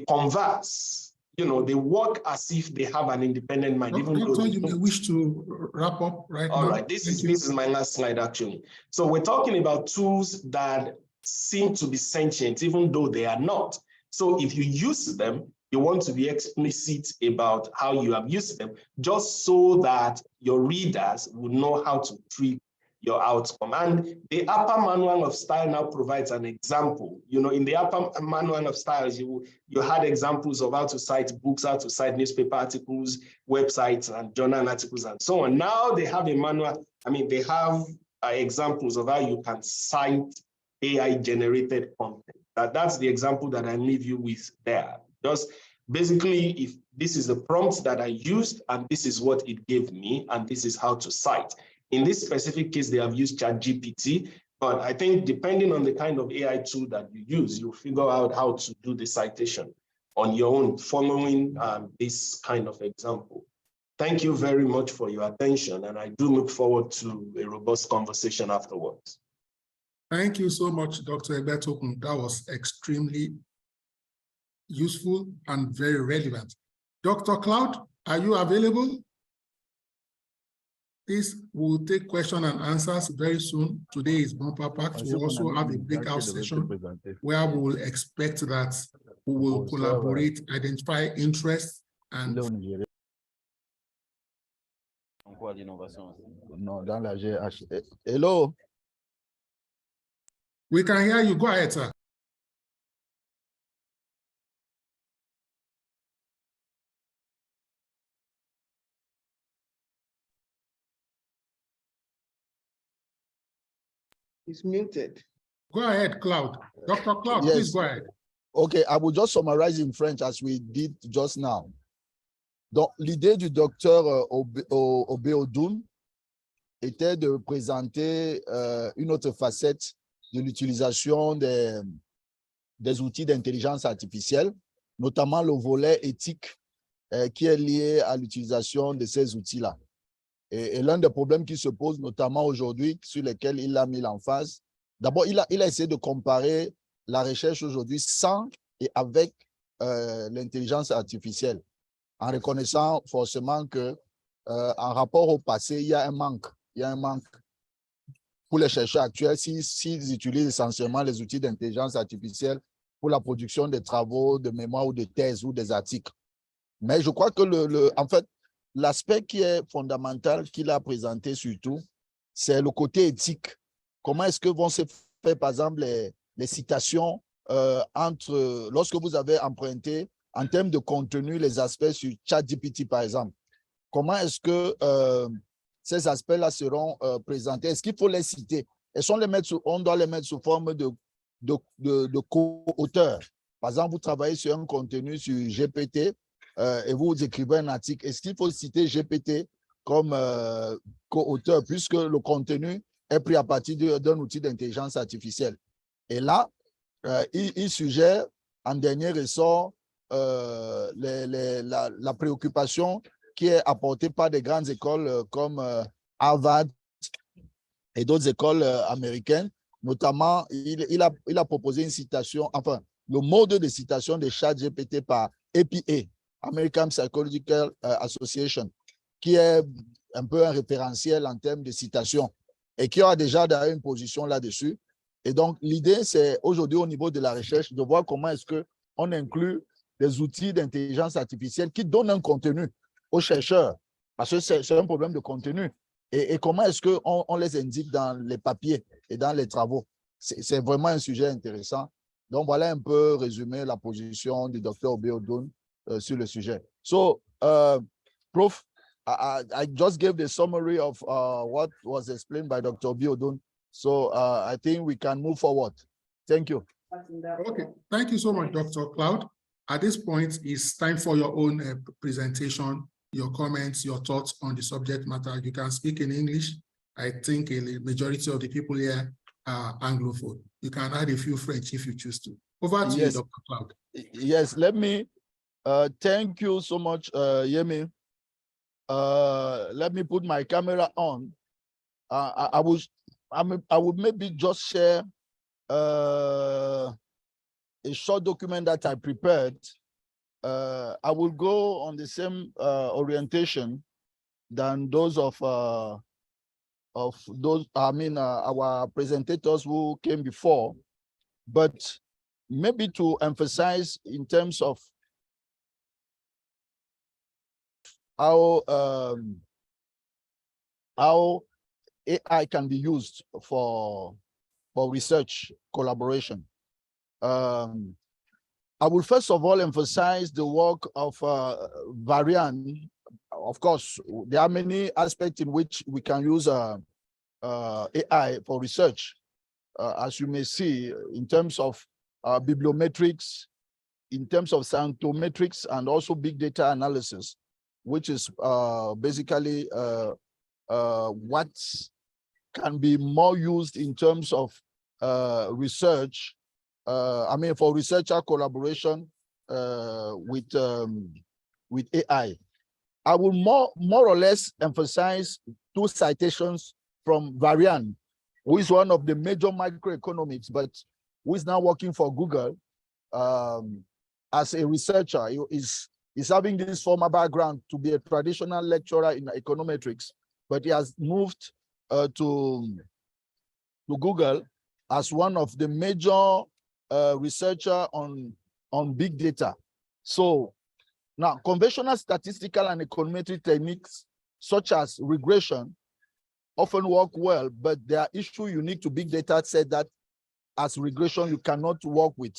converse, you know, they work as if they have an independent mind. Even Doctor, though you may wish to wrap up right now. All right, this is my last slide, actually. So we're talking about tools that seem to be sentient, even though they are not. So if you use them, you want to be explicit about how you have used them, just so that your readers will know how to treat your outcome. And the APA Manual of Style now provides an example. You know, in the APA Manual of Styles, you had examples of how to cite books, how to cite newspaper articles, websites, and journal articles, and so on. Now they have a manual, I mean, they have examples of how you can cite AI-generated content. That's the example that I leave you with there. Just basically, if this is the prompt that I used, and this is what it gave me, and this is how to cite. In this specific case, they have used ChatGPT, but I think depending on the kind of AI tool that you use, you'll figure out how to do the citation on your own, following this kind of example. Thank you very much for your attention, and I do look forward to a robust conversation afterwards. Thank you so much, Dr. Egbetokun. That was extremely useful and very relevant. Dr. Cloud, are you available? This will take question and answers very soon. Today is bumper packed. We'll also have a breakout session where we will expect that we will collaborate, identify interests, and Hello. we can hear you. Go ahead, sir. It's muted. Go ahead, Claude. Dr. Claude, Yes. please go ahead. OK, I will just summarize in French as we did just now. Donc, l'idée du docteur Obeodoun était de présenter une autre facette de l'utilisation des outils d'intelligence artificielle, notamment le volet éthique qui est lié à l'utilisation de ces outils-là. Et l'un des problèmes qui se pose notamment aujourd'hui, sur lesquels il a mis l'emphase, d'abord, il a essayé de comparer la recherche aujourd'hui sans et avec l'intelligence artificielle, en reconnaissant forcément que en rapport au passé, il y a un manque. Il y a un manque pour les chercheurs actuels s'ils utilisent essentiellement les outils d'intelligence artificielle pour la production des travaux de mémoire ou de thèses ou des articles. Mais je crois que en fait, l'aspect qui est fondamental qu'il a présenté surtout, c'est le côté éthique. Comment est-ce que vont se faire, par exemple, les citations lorsque vous avez emprunté en termes de contenu les aspects sur ChatGPT, par exemple. Comment est-ce que ces aspects-là seront présentés? Est-ce qu'il faut les citer? Est-ce qu'on doit les mettre sous forme de co-auteurs? Par exemple, vous travaillez sur un contenu sur GPT et vous écrivez un article. Est-ce qu'il faut citer GPT comme co-auteur puisque le contenu est pris à partir d'un outil d'intelligence artificielle? Et là, il suggère en dernier ressort la préoccupation qui est apportée par des grandes écoles comme Harvard et d'autres écoles américaines. Notamment, il a proposé une citation, enfin, le mode de citation de ChatGPT par APA, American Psychological Association, qui est un peu un référentiel en termes de citation et qui a déjà d'ailleurs une position là-dessus. Et donc, l'idée, c'est aujourd'hui au niveau de la recherche de voir comment est-ce qu'on inclut des outils d'intelligence artificielle qui donnent un contenu aux chercheurs, parce que c'est un problème de contenu. Et comment est-ce qu'on les indique dans les papiers et dans les travaux? C'est vraiment un sujet intéressant. Donc, voilà un peu résumé la position du Dr. Obeodoun sur le sujet. So, Prof, I just gave the summary of what was explained by Dr. Obeodoun. So I think we can move forward. Thank you. Okay, thank you so much, Dr. Cloud. At this point, it's time for your own presentation, your comments, your thoughts on the subject matter. You can speak in English. I think a majority of the people here are Anglophone. You can add a few French if you choose to. Over to you, Dr. Cloud. Yes, let me thank you so much, Yemi. Let me put my camera on. I would maybe just share a short document that I prepared. I will go on the same orientation than those of those, I mean, our presentators who came before, but maybe to emphasize in terms of how AI can be used for research collaboration. I will first of all emphasize the work of Varian. Of course, there are many aspects in which we can use AI for research, as you may see, in terms of bibliometrics, in terms of sanctometrics, and also big data analysis, which is basically what can be more used in terms of research. I mean, for researcher collaboration with AI. I will more or less emphasize two citations from Varian, who is one of the major microeconomics, but who is now working for Google as a researcher. He's having this former background to be a traditional lecturer in econometrics, but he has moved to Google as one of the major researcher on big data. So now, conventional statistical and econometric techniques such as regression often work well, but there are issues unique to big data set that as regression you cannot work with.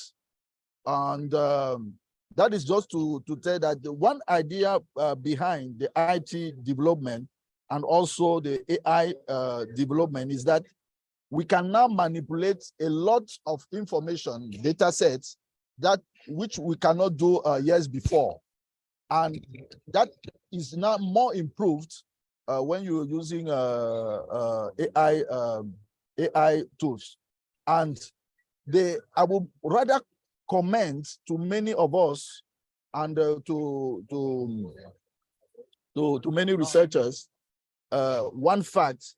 And that is just to tell that the one idea behind the IT development and also the AI development is that we can now manipulate a lot of information, data sets, that which we cannot do years before. And that is now more improved when you're using AI tools. And I would rather commend to many of us and to many researchers one fact: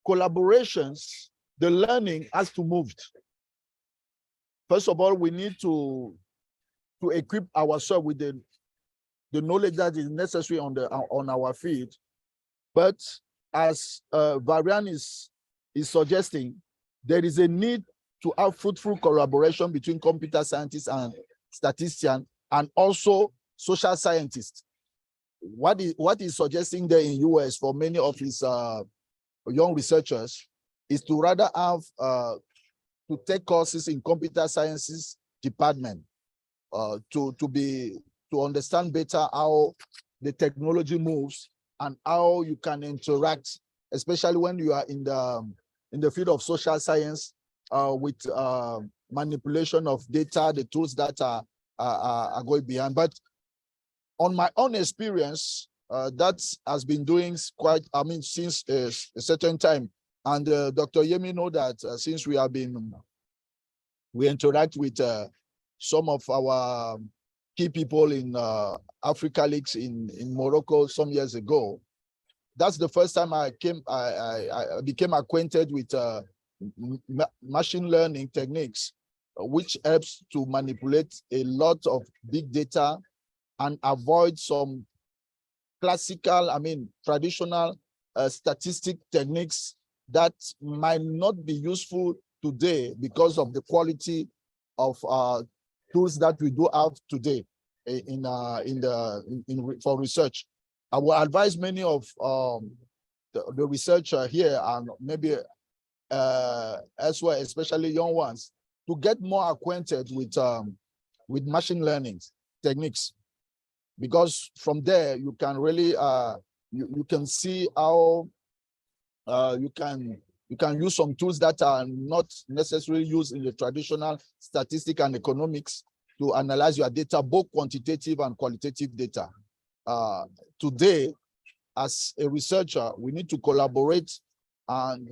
collaborations, the learning has to move. First of all, we need to equip ourselves with the knowledge that is necessary on our field. But as Varian is suggesting, there is a need to have fruitful collaboration between computer scientists and statisticians, and also social scientists. What is suggesting there in US for many of his young researchers is to rather have to take courses in computer sciences department to understand better how the technology moves and how you can interact, especially when you are in the field of social science, with manipulation of data, the tools that are going behind. But on my own experience, that has been doing quite, since a certain time. And Dr. Yemi know that since we interact with some of our key people in Africa Leaks in Morocco some years ago. That's the first time I became acquainted with machine learning techniques, which helps to manipulate a lot of big data and avoid some classical, traditional statistic techniques that might not be useful today because of the quality of tools that we do have today for research. I will advise many of the researcher here and maybe elsewhere, especially young ones, to get more acquainted with machine learning techniques, because from there you can really you can see how you can use some tools that are not necessarily used in the traditional statistics and economics to analyze your data, both quantitative and qualitative data. Today, as a researcher, we need to collaborate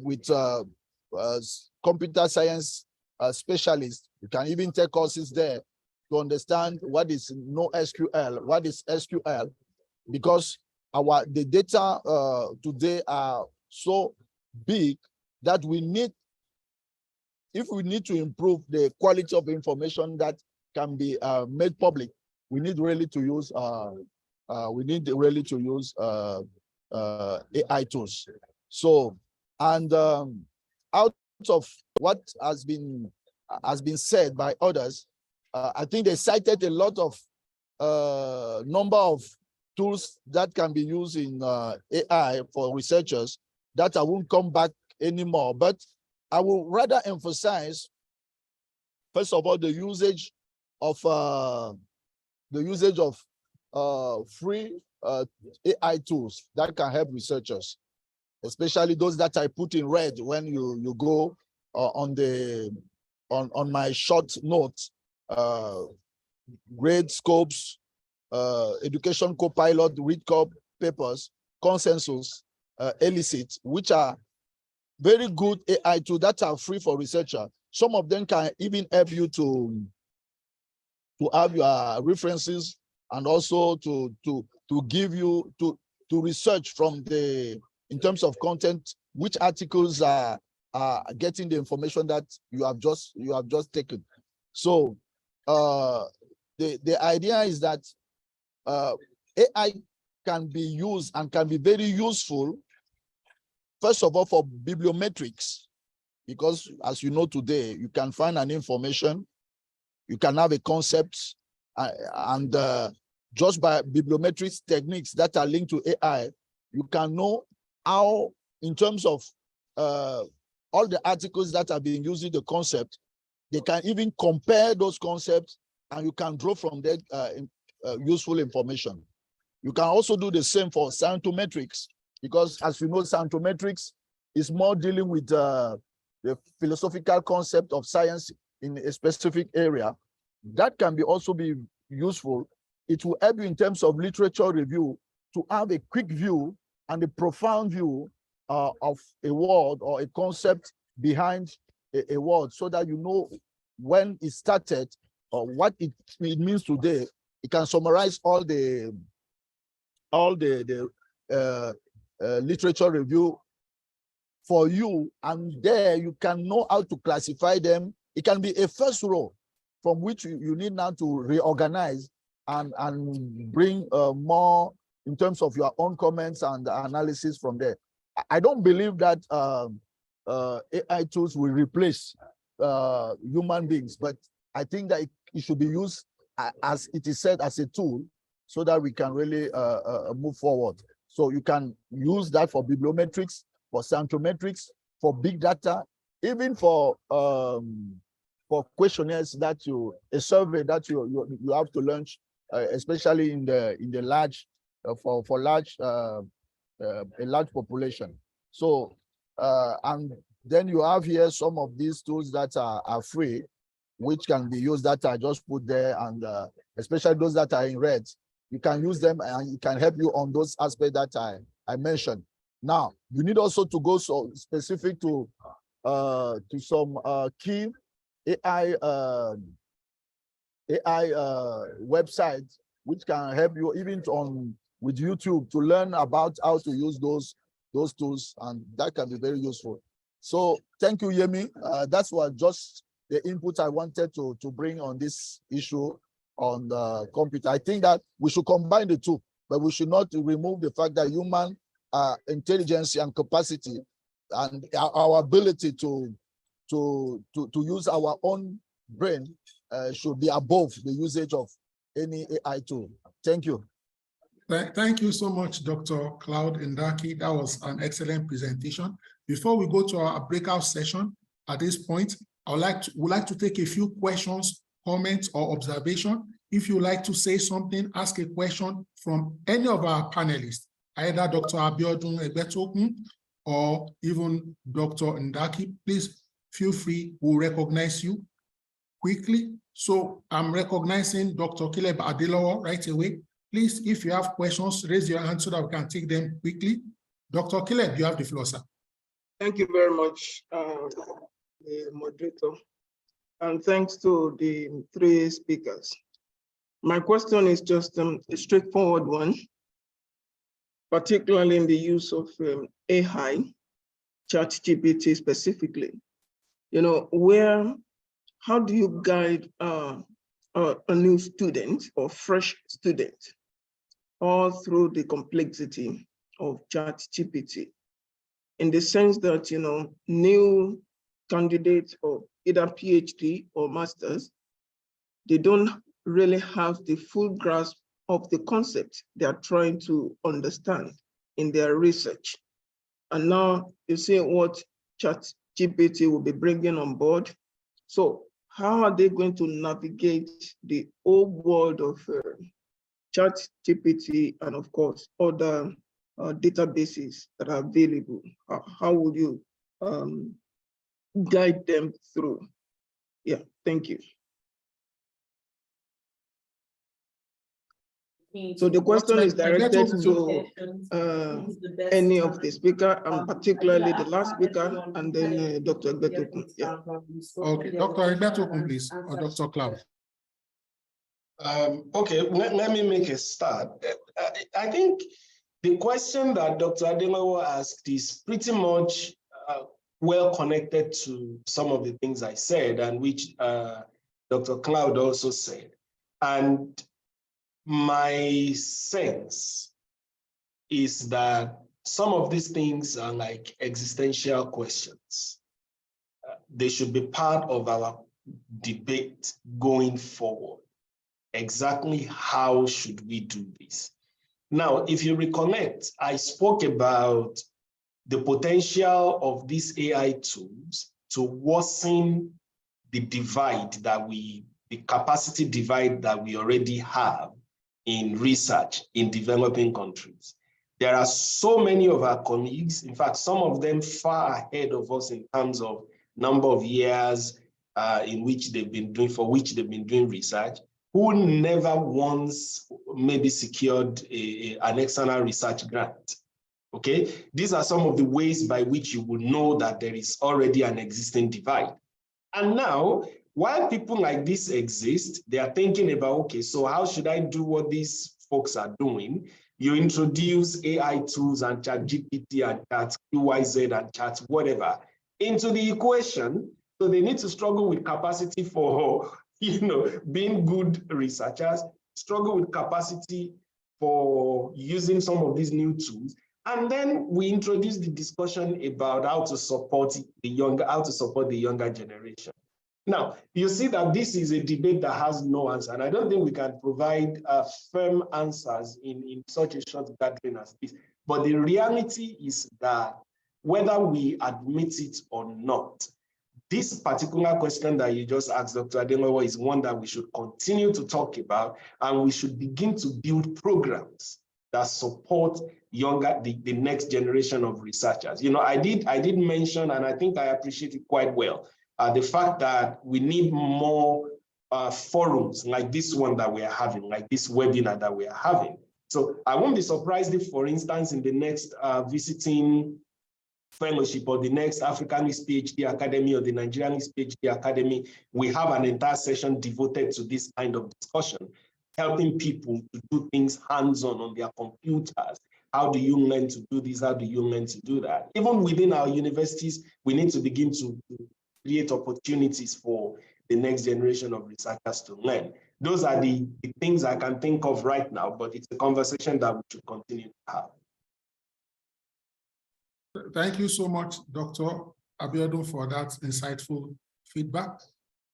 with computer science specialists. You can even take courses there to understand what is NoSQL, what is SQL, because the data today are so big that if we need to improve the quality of information that can be made public, we need really to use AI tools. So, and out of what has been said by others, I think they cited a lot of number of tools that can be used in AI for researchers that I won't come back anymore. But I will rather emphasize, first of all, the usage of free AI tools that can help researchers, especially those that I put in red when you go on my short notes, grade scopes, education copilot, ReadCop papers, consensus, Elicit, which are very good AI tools that are free for researcher. Some of them can even help you to have your references, and also to give you to research from in terms of content, which articles are getting the information that you have just taken. So the idea is that AI can be used and can be very useful, first of all, for bibliometrics, because as you know today, you can find an information, you can have a concept, and just by bibliometrics techniques that are linked to AI, you can know how, in terms of all the articles that are being using the concept, they can even compare those concepts, and you can draw from that useful information. You can also do the same for scientometrics, because as you know, scientometrics is more dealing with the the philosophical concept of science in a specific area, that can be also be useful. It will help you in terms of literature review to have a quick view and a profound view of a word or a concept behind a word, so that you know when it started or what it means today. It can summarize all the literature review for you, and there you can know how to classify them. It can be a first row from which you need now to reorganize and bring more in terms of your own comments and analysis from there. I don't believe that AI tools will replace human beings, but I think that it should be used, as it is said, as a tool, so that we can really move forward. So you can use that for bibliometrics, for sampleometrics, for big data, even for questionnaires that a survey that you have to launch, especially in the large for a large population. So and then you have here some of these tools that are free, which can be used, that I just put there, and especially those that are in red, you can use them and it can help you on those aspects that I mentioned. Now, you need also to go so specific to some key AI websites, which can help you even with YouTube to learn about how to use those tools, and that can be very useful. So thank you, Yemi. That's what just the input I wanted to bring on this issue on the computer. I think that we should combine the two, but we should not remove the fact that human intelligence and capacity and our ability to use our own brain should be above the usage of any AI tool. Thank you. Thank you so much, Dr. Cloud Ndaki. That was an excellent presentation. Before we go to our breakout session, at this point, I would like to take a few questions, comments, or observation. If you like to say something, ask a question from any of our panelists, either Dr. Abiodun Egbetokun or even Dr. Ndaki. Please feel free, we'll recognize you quickly. So I'm recognizing Dr. Caleb Adelowo right away. Please, if you have questions, raise your hand so that we can take them quickly. Dr. Caleb, you have the floor, sir. Thank you very much, the moderator, and thanks to the three speakers. My question is just a straightforward one, particularly in the use of AI, ChatGPT specifically. You know, how do you guide a new student or fresh student all through the complexity of ChatGPT, in the sense that, you know, new candidates of either PhD or masters, they don't really have the full grasp of the concept they are trying to understand in their research. And now you see what ChatGPT will be bringing on board. So how are they going to navigate the old world of ChatGPT and, of course, other databases that are available? How would you guide them through? Yeah, thank you. So the question is directed to any of the speaker, and particularly the last speaker, and then Dr. Egbetokun. Yeah. Okay, Dr. Egbetokun, please, or Dr. Cloud. Okay, let me make a start. I think the question that Dr. Adelowo asked is pretty much well connected to some of the things I said, and which Dr. Cloud also said. And my sense is that some of these things are like existential questions. They should be part of our debate going forward. Exactly how should we do this? Now, if you recollect, I spoke about the potential of these AI tools to worsen the divide that the capacity divide that we already have in research in developing countries. There are so many of our colleagues, in fact, some of them far ahead of us in terms of number of years in which they've been doing research, who never once maybe secured an external research grant. Okay, these are some of the ways by which you will know that there is already an existing divide. And now, while people like this exist, they are thinking about, okay, so how should I do what these folks are doing? You introduce AI tools and ChatGPT and ChatQYZ and Chat whatever into the equation. So they need to struggle with capacity for, being good researchers, struggle with capacity for using some of these new tools. And then we introduce the discussion about how to support the younger generation. Now, you see that this is a debate that has no answer, and I don't think we can provide firm answers in such a short gathering as this. But the reality is that whether we admit it or not, this particular question that you just asked, Dr. Ademowo, is one that we should continue to talk about, and we should begin to build programs that support the next generation of researchers. I did mention, and I think I appreciate it quite well, the fact that we need more forums like this one that we are having, like this webinar that we are having. So I won't be surprised if, for instance, in the next visiting fellowship or the next Africanist PhD Academy or the Nigerianist PhD Academy, we have an entire session devoted to this kind of discussion, helping people to do things hands-on on their computers. How do you learn to do this? How do you learn to do that? Even within our universities, we need to begin to create opportunities for the next generation of researchers to learn. Those are the things I can think of right now, but it's a conversation that we should continue to have. Thank you so much, Dr. Abiodun, for that insightful feedback.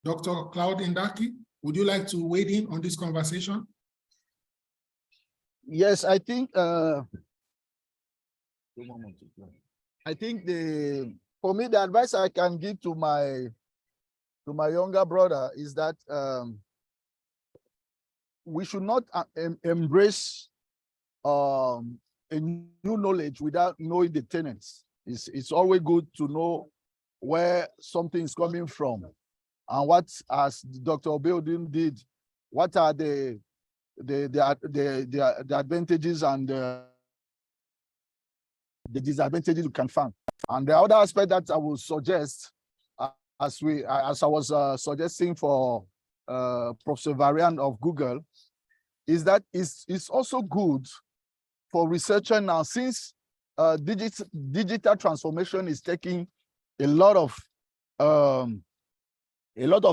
Dr. Cloud Indaki, would you like to weigh in on this conversation? Yes, I think for me, the advice I can give to my younger brother is that we should not embrace a new knowledge without knowing the tenets. It's always good to know where something is coming from, and what, as Dr. Abiodun did, what are the advantages and the disadvantages you can find. And the other aspect that I will suggest, as I was suggesting for Professor Varian of Google, is that it's also good for researcher now, since digital transformation is taking a lot of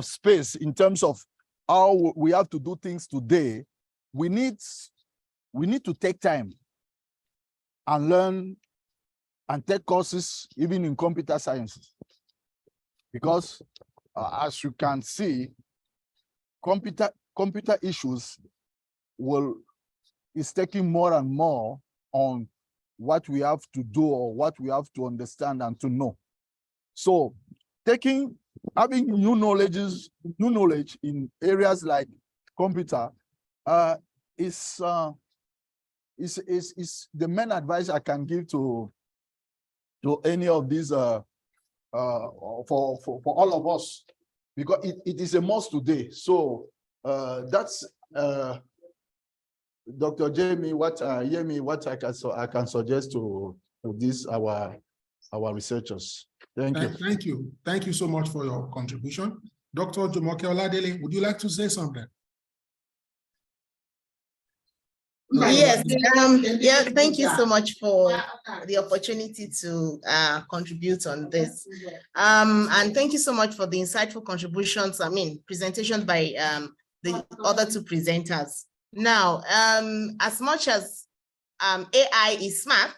space in terms of how we have to do things today. We need to take time and learn and take courses even in computer sciences, because as you can see, computer issues is taking more and more on what we have to do or what we have to understand and to know. So having new knowledge in areas like computer is the main advice I can give to any of these for all of us, because it is a must today. So that's Dr. Jamie, what I can suggest to these our researchers. Thank you. Thank you so much for your contribution. Dr. Jumoke Oladele, would you like to say something? Yes, yeah, thank you so much for the opportunity to contribute on this. And thank you so much for the insightful contributions, presentations by the other two presenters. Now, as much as AI is smart,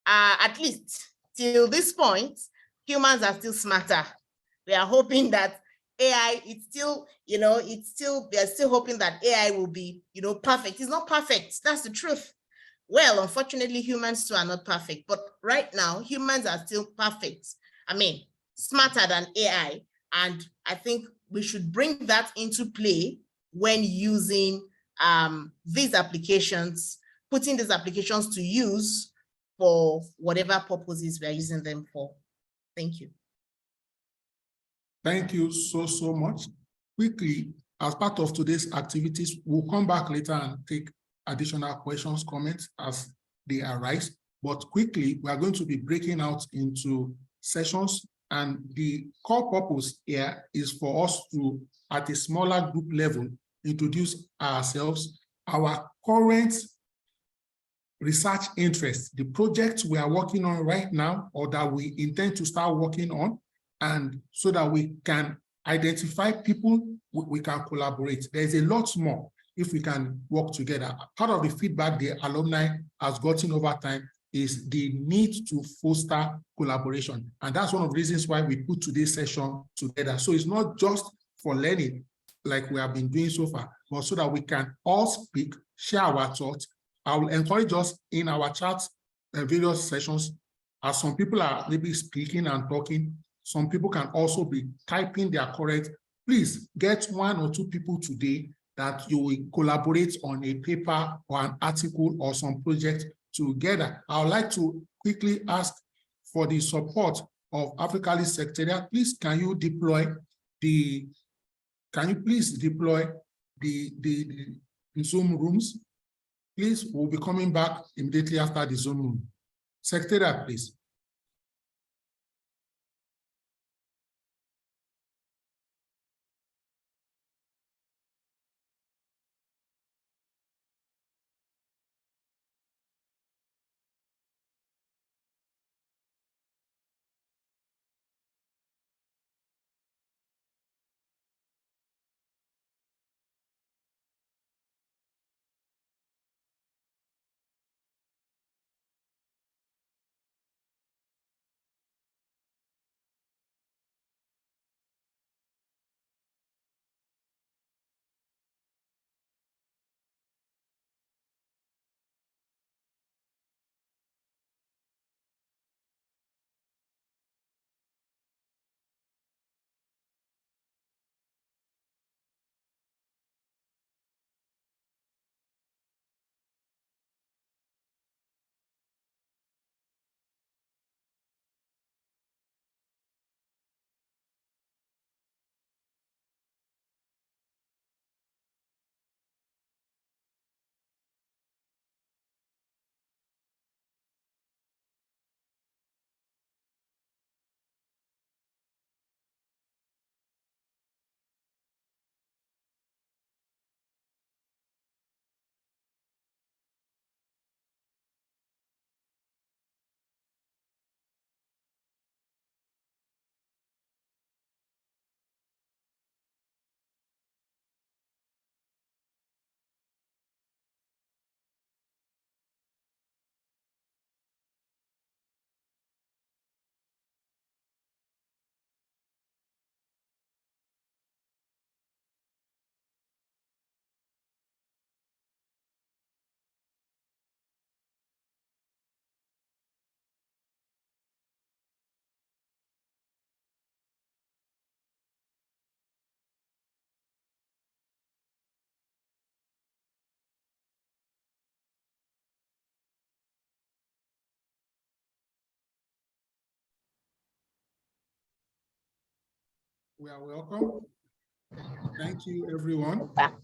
at least till this point, humans are still smarter. We are hoping that AI, we are still hoping that AI will be, perfect. It's not perfect. That's the truth. Well, unfortunately, humans too are not perfect. But right now, humans are still perfect. Smarter than AI. And I think we should bring that into play when using these applications, putting these applications to use for whatever purposes we are using them for. Thank you. Thank you so much. Quickly, as part of today's activities, we'll come back later and take additional questions, comments as they arise. But quickly, we are going to be breaking out into sessions, and the core purpose here is for us to, at a smaller group level, introduce ourselves, our current research interests, the projects we are working on right now or that we intend to start working on, and so that we can identify people we can collaborate. There's a lot more if we can work together. Part of the feedback the alumni has gotten over time is the need to foster collaboration. And that's one of the reasons why we put today's session together. So it's not just for learning like we have been doing so far, but so that we can all speak, share our thoughts. I will encourage us in our chats and various sessions, as some people are maybe speaking and talking, some people can also be typing their correct. Please get 1 or 2 people today that you will collaborate on a paper or an article or some project together. I would like to quickly ask for the support of Africalyst Secretariat. Please, can you please deploy the Zoom rooms? Please, we'll be coming back immediately after the Zoom room. Secretariat, please. We are welcome. Thank you, everyone. Back.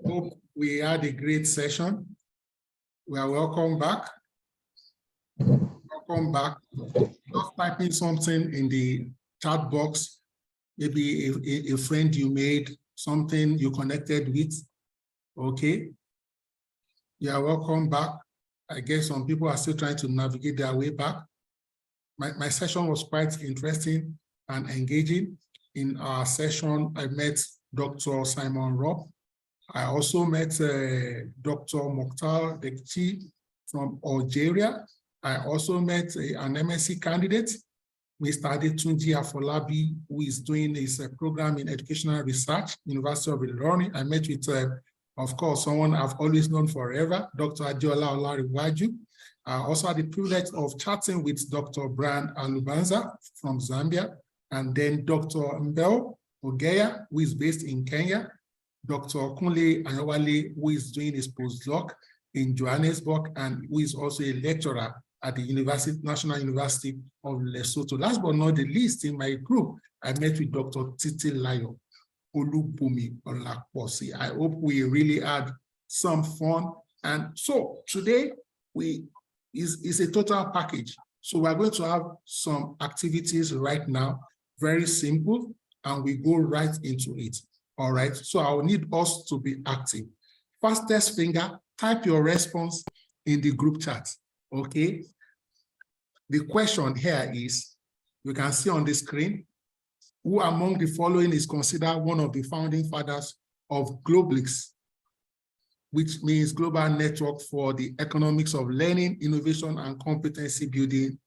Hope we had a great session. We are welcome back. Welcome back. Just typing something in the chat box, maybe a friend you made, something you connected with. Okay. You are welcome back. I guess some people are still trying to navigate their way back. My session was quite interesting and engaging. In our session, I met Dr. Simon Robb. I also met Dr. Mokhtar Dekchi from Algeria. I also met an MSc candidate, Mr. Adetunji Afolabi, who is doing his program in educational research, University of Ilorin. I met with, of course, someone I've always known forever, Dr. Adiola Olariwaju. I also had the privilege of chatting with Dr. Brian Alubanza from Zambia, and then Dr. Mbel Ogeya, who is based in Kenya, Dr. Kunle Anyawale, who is doing his postdoc in Johannesburg, and who is also a lecturer at the National University of Lesotho. Last but not the least, in my group, I met with Dr. Titilayo Olubumi Olaposi. I hope we really had some fun. And so today is a total package. So we're going to have some activities right now, very simple, and we go right into it. All right, so I'll need us to be active. Fastest finger, type your response in the group chat, okay? The question here is, you can see on the screen, who among the following is considered one of the founding fathers of GlobalX, which means Global Network for the Economics of Learning, Innovation, and Competency Building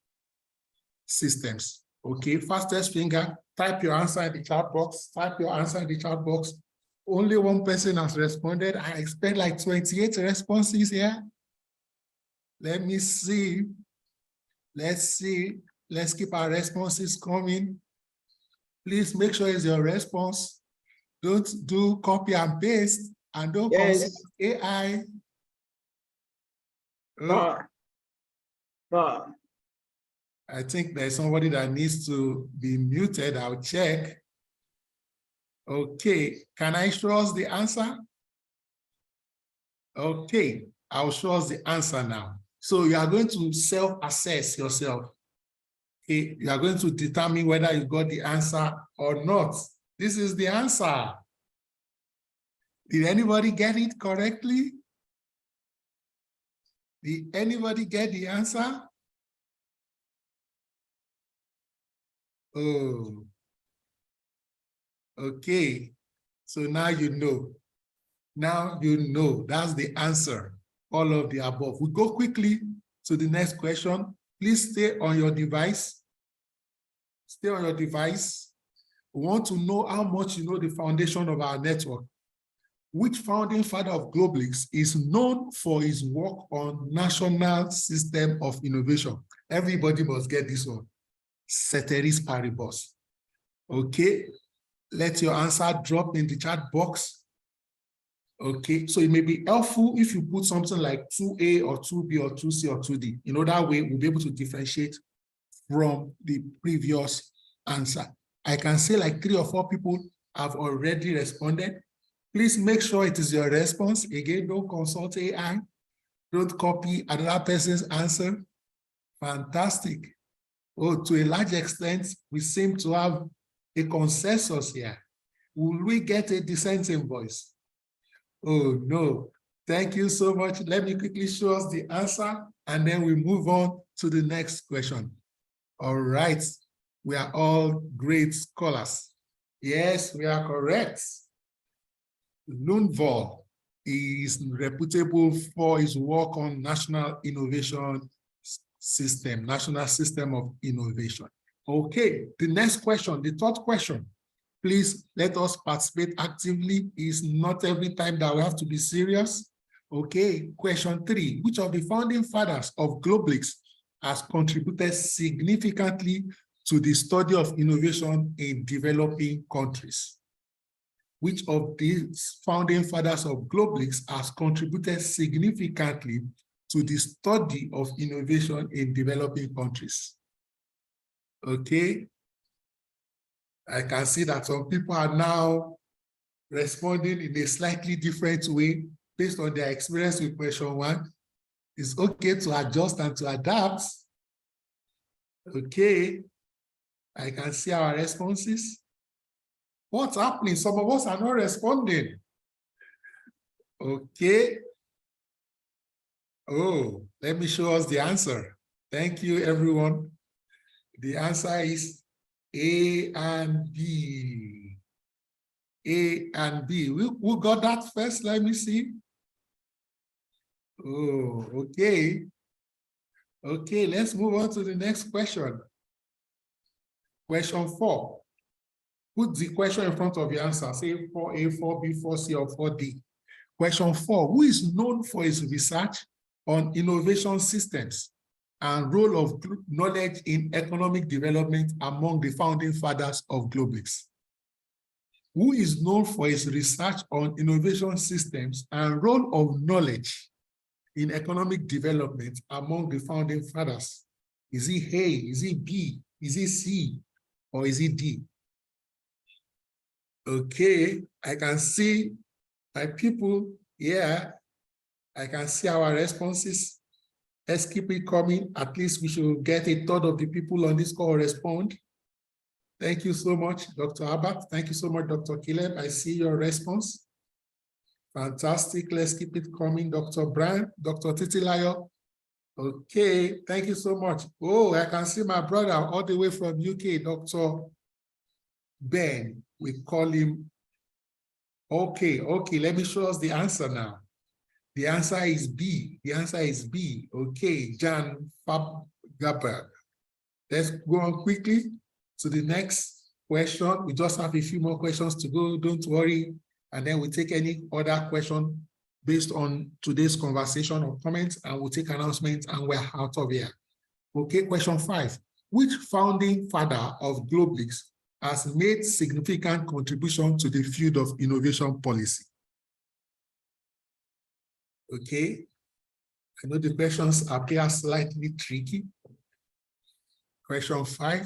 Systems. Okay, fastest finger, type your answer in the chat box, type your answer in the chat box. Only one person has responded. I expect like 28 responses here. Let me see. Let's see. Let's keep our responses coming. Please make sure it's your response. Don't do copy and paste, and don't consult AI. I think there's somebody that needs to be muted. I'll check. Okay, can I show us the answer? Okay, I'll show us the answer now. So you are going to self-assess yourself. Okay, you are going to determine whether you got the answer or not. This is the answer. Did anybody get it correctly? Did anybody get the answer? Oh, okay. So now you know. Now you know. That's the answer. All of the above. We go quickly to the next question. Please stay on your device. Stay on your device. We want to know how much you know the foundation of our network. Which founding father of GlobalX is known for his work on National System of Innovation? Everybody must get this one. Ceteris paribus. Okay, let your answer drop in the chat box. Okay, so it may be helpful if you put something like 2A or 2B or 2C or 2D. You know, that way we'll be able to differentiate from the previous answer. I can say like 3 or 4 people have already responded. Please make sure it is your response. Again, don't consult AI. Don't copy another person's answer. Fantastic. Oh, to a large extent, we seem to have a consensus here. Will we get a dissenting voice? Oh, no. Thank you so much. Let me quickly show us the answer, and then we move on to the next question. All right. We are all great scholars. Yes, we are correct. Lundvall is reputable for his work on National Innovation System, National System of Innovation. Okay, the next question, the third question. Please let us participate actively. It's not every time that we have to be serious. Okay, question 3. Which of the founding fathers of GlobalX has contributed significantly to the study of innovation in developing countries? Which of these founding fathers of GlobalX has contributed significantly to the study of innovation in developing countries? Okay. I can see that some people are now responding in a slightly different way based on their experience with question 1. It's okay to adjust and to adapt. Okay. I can see our responses. What's happening? Some of us are not responding. Okay. Oh, let me show us the answer. Thank you, everyone. The answer is A and B. A and B. Who got that first? Let me see. Oh, okay. Okay, let's move on to the next question. Question 4. Put the question in front of your answer. Say 4A, 4B, 4C, or 4D. Question 4. Who is known for his research on innovation systems and role of knowledge in economic development among the founding fathers of GlobalX? Who is known for his research on innovation systems and role of knowledge in economic development among the founding fathers? Is it A, is it B, is it C, or is it D? Okay, I can see my people here. I can see our responses. Let's keep it coming. At least we should get a third of the people on this call respond. Thank you so much, Dr. Abbott. Thank you so much, Dr. Caleb. I see your response. Fantastic. Let's keep it coming, Dr. Brian, Dr. Titilayo. Okay, thank you so much. Oh, I can see my brother all the way from UK, Dr. Ben. We call him. Okay, let me show us the answer now. The answer is B. The answer is B. Okay, Jan Fab Gaber. Let's go on quickly to the next question. We just have a few more questions to go. Don't worry. And then we'll take any other question based on today's conversation or comments, and we'll take announcements and we're out of here. Okay, question 5. Which founding father of GlobeLeaks has made significant contribution to the field of innovation policy? Okay, I know the questions appear slightly tricky. Question 5,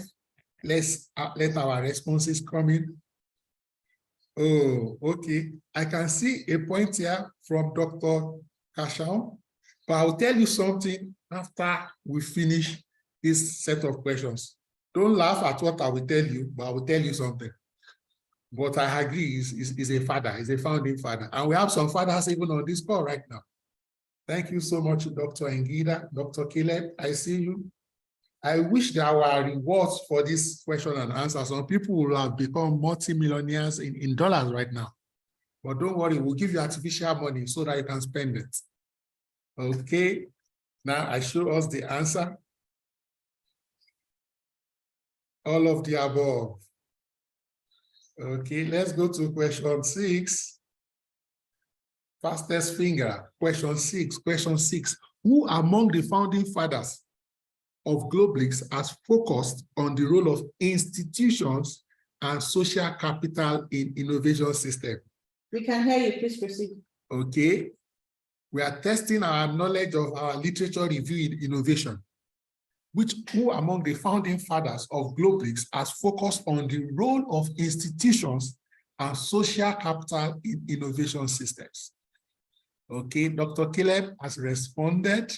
let's let our responses come in. Oh, okay, I can see a point here from Dr. Kashao, but I'll tell you something after we finish this set of questions. Don't laugh at what I will tell you, but I will tell you something. But I agree, he's a father, he's a founding father. And we have some fathers even on this call right now. Thank you so much, Dr. Ngida, Dr. Caleb, I see you. I wish there were rewards for this question and answer. Some people will have become multi-millionaires in dollars right now. But don't worry, we'll give you artificial money so that you can spend it. Okay, now I show us the answer. All of the above. Okay, let's go to question 6. Fastest finger, question 6. Who among the founding fathers of GlobeLeaks has focused on the role of institutions and social capital in innovation system? We can hear you, please proceed. Okay, we are testing our knowledge of our literature review in innovation. Who among the founding fathers of GlobeLeaks has focused on the role of institutions and social capital in innovation systems? Okay, Dr. Caleb has responded.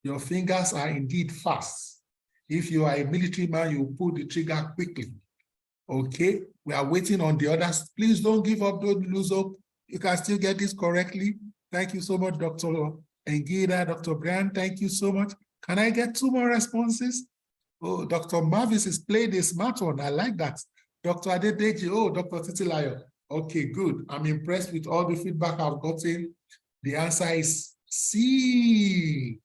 Your fingers are indeed fast. If you are a military man, you pull the trigger quickly. Okay, we are waiting on the others. Please don't give up, don't lose hope. You can still get this correctly. Thank you so much, Dr. Ngida, Dr. Brian, thank you so much. Can I get 2 more responses? Oh, Dr. Mavis is playing a smart one. I like that. Dr. Adedeji, oh, Dr. Titilayo. Okay, good. I'm impressed with all the feedback I've gotten. The answer is C.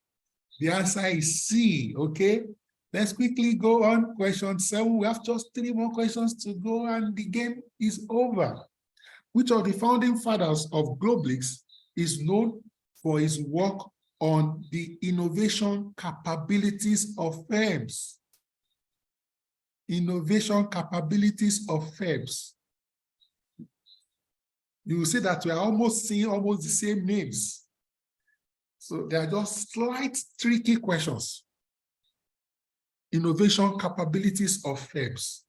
The answer is C, okay? Let's quickly go on. Question 7. We have just 3 more questions to go and the game is over. Which of the founding fathers of GlobeLeaks is known for his work on the innovation capabilities of firms? Innovation capabilities of firms. You will see that we are almost seeing almost the same names. So they are just slight tricky questions. Innovation capabilities of firms.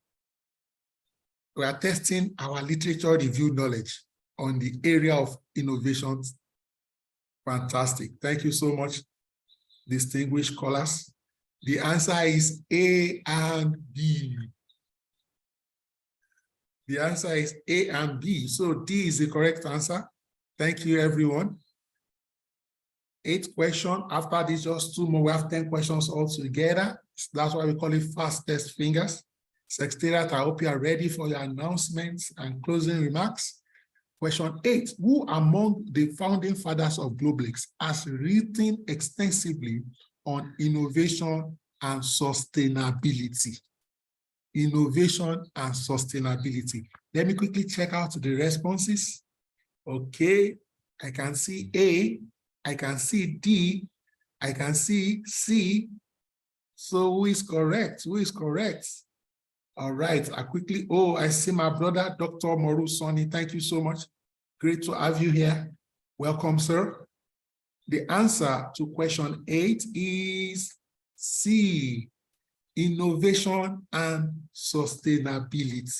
We are testing our literature review knowledge on the area of innovations. Fantastic. Thank you so much, distinguished callers. The answer is A and B. The answer is A and B. So D is the correct answer. Thank you, everyone. 8 questions. After this, just 2 more. We have 10 questions all together. That's why we call it fastest fingers. Secretariat, I hope you are ready for your announcements and closing remarks. Question 8. Who among the founding fathers of GlobeLeaks has written extensively on innovation and sustainability? Innovation and sustainability. Let me quickly check out the responses. Okay, I can see A, I can see D, I can see C. So who is correct? Who is correct? All right, I see my brother, Dr. Moru Soni. Thank you so much. Great to have you here. Welcome, sir. The answer to question 8 is C, innovation and sustainability.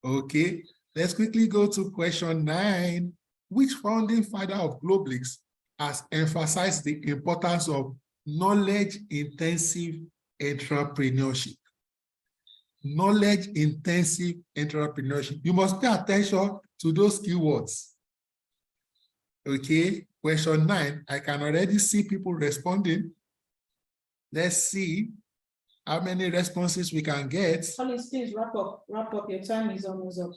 Okay, let's quickly go to question 9. Which founding father of GlobalX has emphasized the importance of knowledge-intensive entrepreneurship? Knowledge-intensive entrepreneurship. You must pay attention to those keywords. Okay, question 9. I can already see people responding. Let's see how many responses we can get. Collins, please wrap up. Wrap up. Your time is almost up.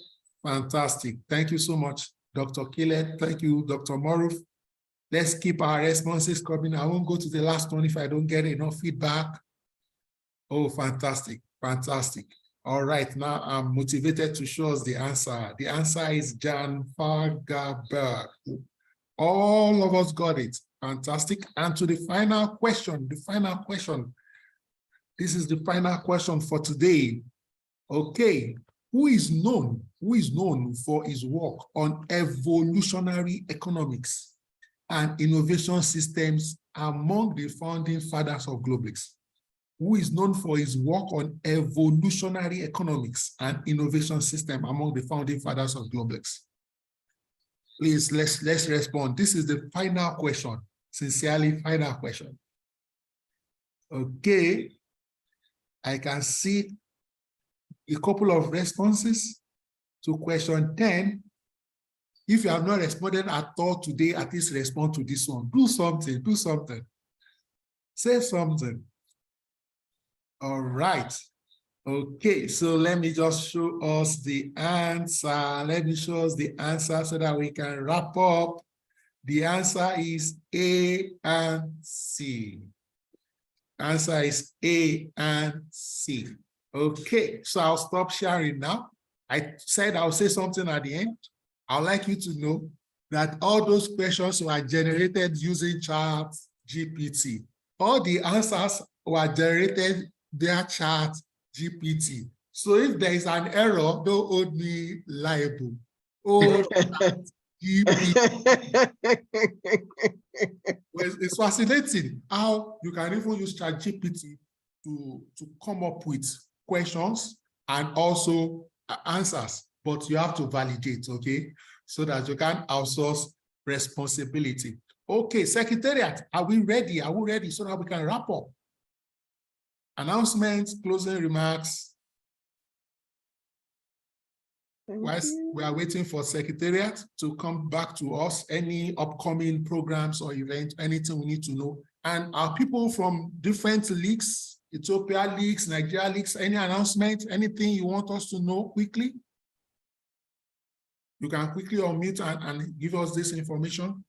Fantastic. Thank you so much, Dr. Kile. Thank you, Dr. Maruf. Let's keep our responses coming. I won't go to the last one if I don't get enough feedback. Oh, fantastic. Fantastic. All right, now I'm motivated to show us the answer. The answer is Jan Fagerberg. All of us got it. Fantastic. And to the final question, This is the final question for today. Okay, who is known for his work on evolutionary economics and innovation systems among the founding fathers of GlobalX? Who is known for his work on evolutionary economics and innovation system among the founding fathers of GlobalX? Please, let's respond. This is the final question. Sincerely, final question. Okay. I can see a couple of responses to question 10. If you have not responded at all today, at least respond to this one. Do something, do something. Say something. All right. Okay, so let me just show us the answer. Let me show us the answer so that we can wrap up. The answer is A and C. Answer is A and C. Okay, so I'll stop sharing now. I said I'll say something at the end. I'd like you to know that all those questions were generated using ChatGPT. All the answers were generated via ChatGPT. So if there is an error, don't hold me liable. Oh, it's fascinating how you can even use ChatGPT to come up with questions and also answers, but you have to validate, okay, so that you can outsource responsibility. Okay, Secretariat, are we ready? Are we ready so that we can wrap up? Announcements, closing remarks. Whilst we are waiting for Secretariat to come back to us, any upcoming programs or events, anything we need to know. And our people from different leagues, Ethiopia leagues, Nigeria leagues, any announcement, anything you want us to know quickly? You can quickly unmute and give us this information.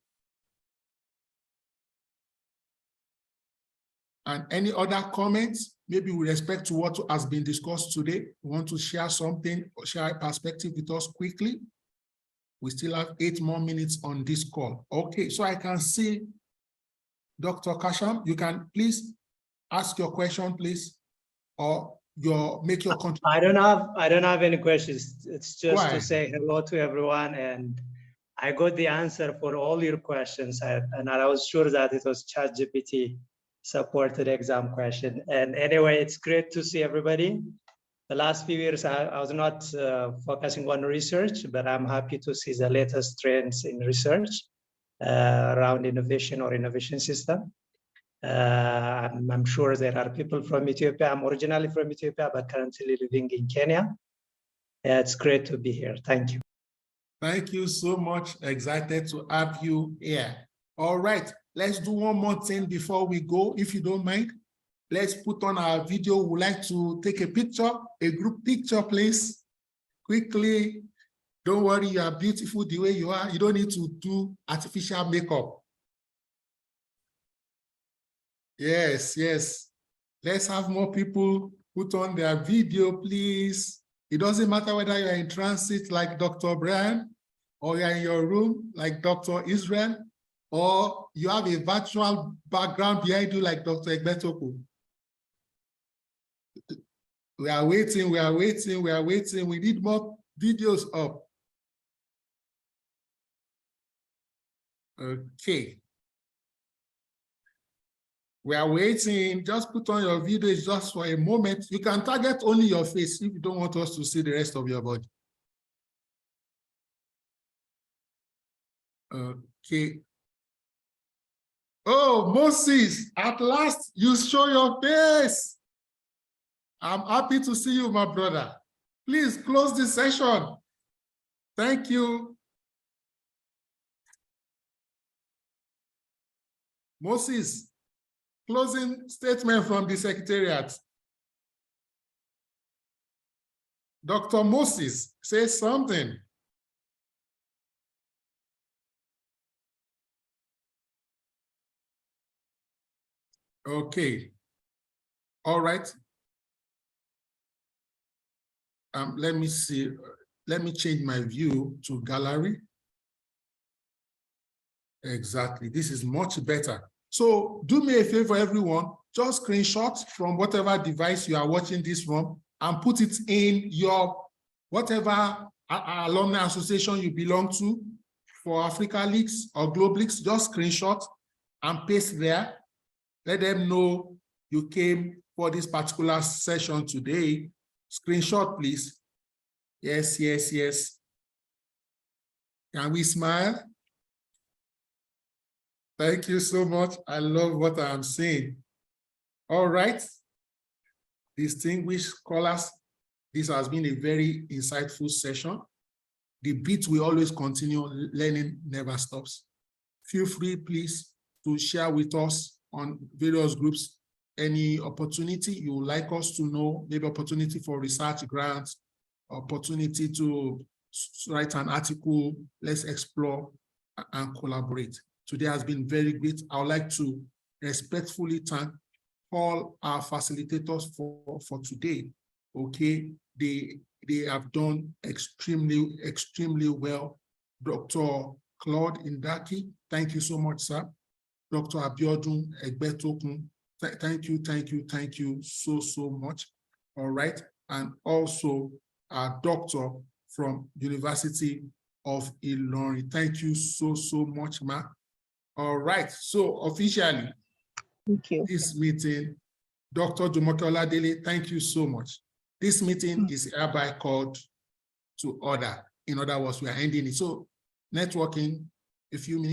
And any other comments, maybe with respect to what has been discussed today, you want to share something or share a perspective with us quickly? We still have 8 more minutes on this call. Okay, so I can see Dr. Kasham, you can please ask your question, please, or make your contribution. I don't have any questions. It's just to say hello to everyone, and I got the answer for all your questions, and I was sure that it was ChatGPT supported exam question. And anyway, it's great to see everybody. The last few years, I was not focusing on research, but I'm happy to see the latest trends in research around innovation or innovation system. I'm sure there are people from Ethiopia. I'm originally from Ethiopia, but currently living in Kenya. It's great to be here. Thank you. Thank you so much. Excited to have you here. All right, let's do one more thing before we go, if you don't mind. Let's put on our video. We'd like to take a picture, a group picture, please. Quickly. Don't worry, you are beautiful the way you are. You don't need to do artificial makeup. Yes, yes. Let's have more people put on their video, please. It doesn't matter whether you're in transit like Dr. Brian, or you're in your room like Dr. Israel, or you have a virtual background behind you like Dr. Egbetoko. We are waiting, we are waiting, we are waiting. We need more videos up. Okay. We are waiting. Just put on your video just for a moment. You can target only your face if you don't want us to see the rest of your body. Okay. Oh, Moses, at last you show your face. I'm happy to see you, my brother. Please close this session. Thank you. Moses, closing statement from the Secretariat. Dr. Moses, say something. Okay. All right. Let me see. Let me change my view to gallery. Exactly. This is much better. So do me a favor, everyone. Just screenshot from whatever device you are watching this from and put it in your whatever alumni association you belong to for Africa Leaks or Globe Leaks. Just screenshot and paste there. Let them know you came for this particular session today. Screenshot, please. Yes, yes, yes. Can we smile? Thank you so much. I love what I'm saying. All right. Distinguished scholars, this has been a very insightful session. The beat will always continue. Learning never stops. Feel free, please, to share with us on various groups any opportunity you would like us to know, maybe opportunity for research grants, opportunity to write an article. Let's explore and collaborate. Today has been very great. I would like to respectfully thank all our facilitators for today. Okay, they have done extremely well. Dr. Claude Indaki, thank you so much, sir. Dr. Abiodun Egbetokun, thank you so much. All right, and also our doctor from University of Ilorin. Thank you so much, ma. All right, so officially, Thank you. this meeting, Dr. Jumoke Oladele, thank you so much. This meeting is hereby called to order. In other words, we are ending it. So networking, a few minutes.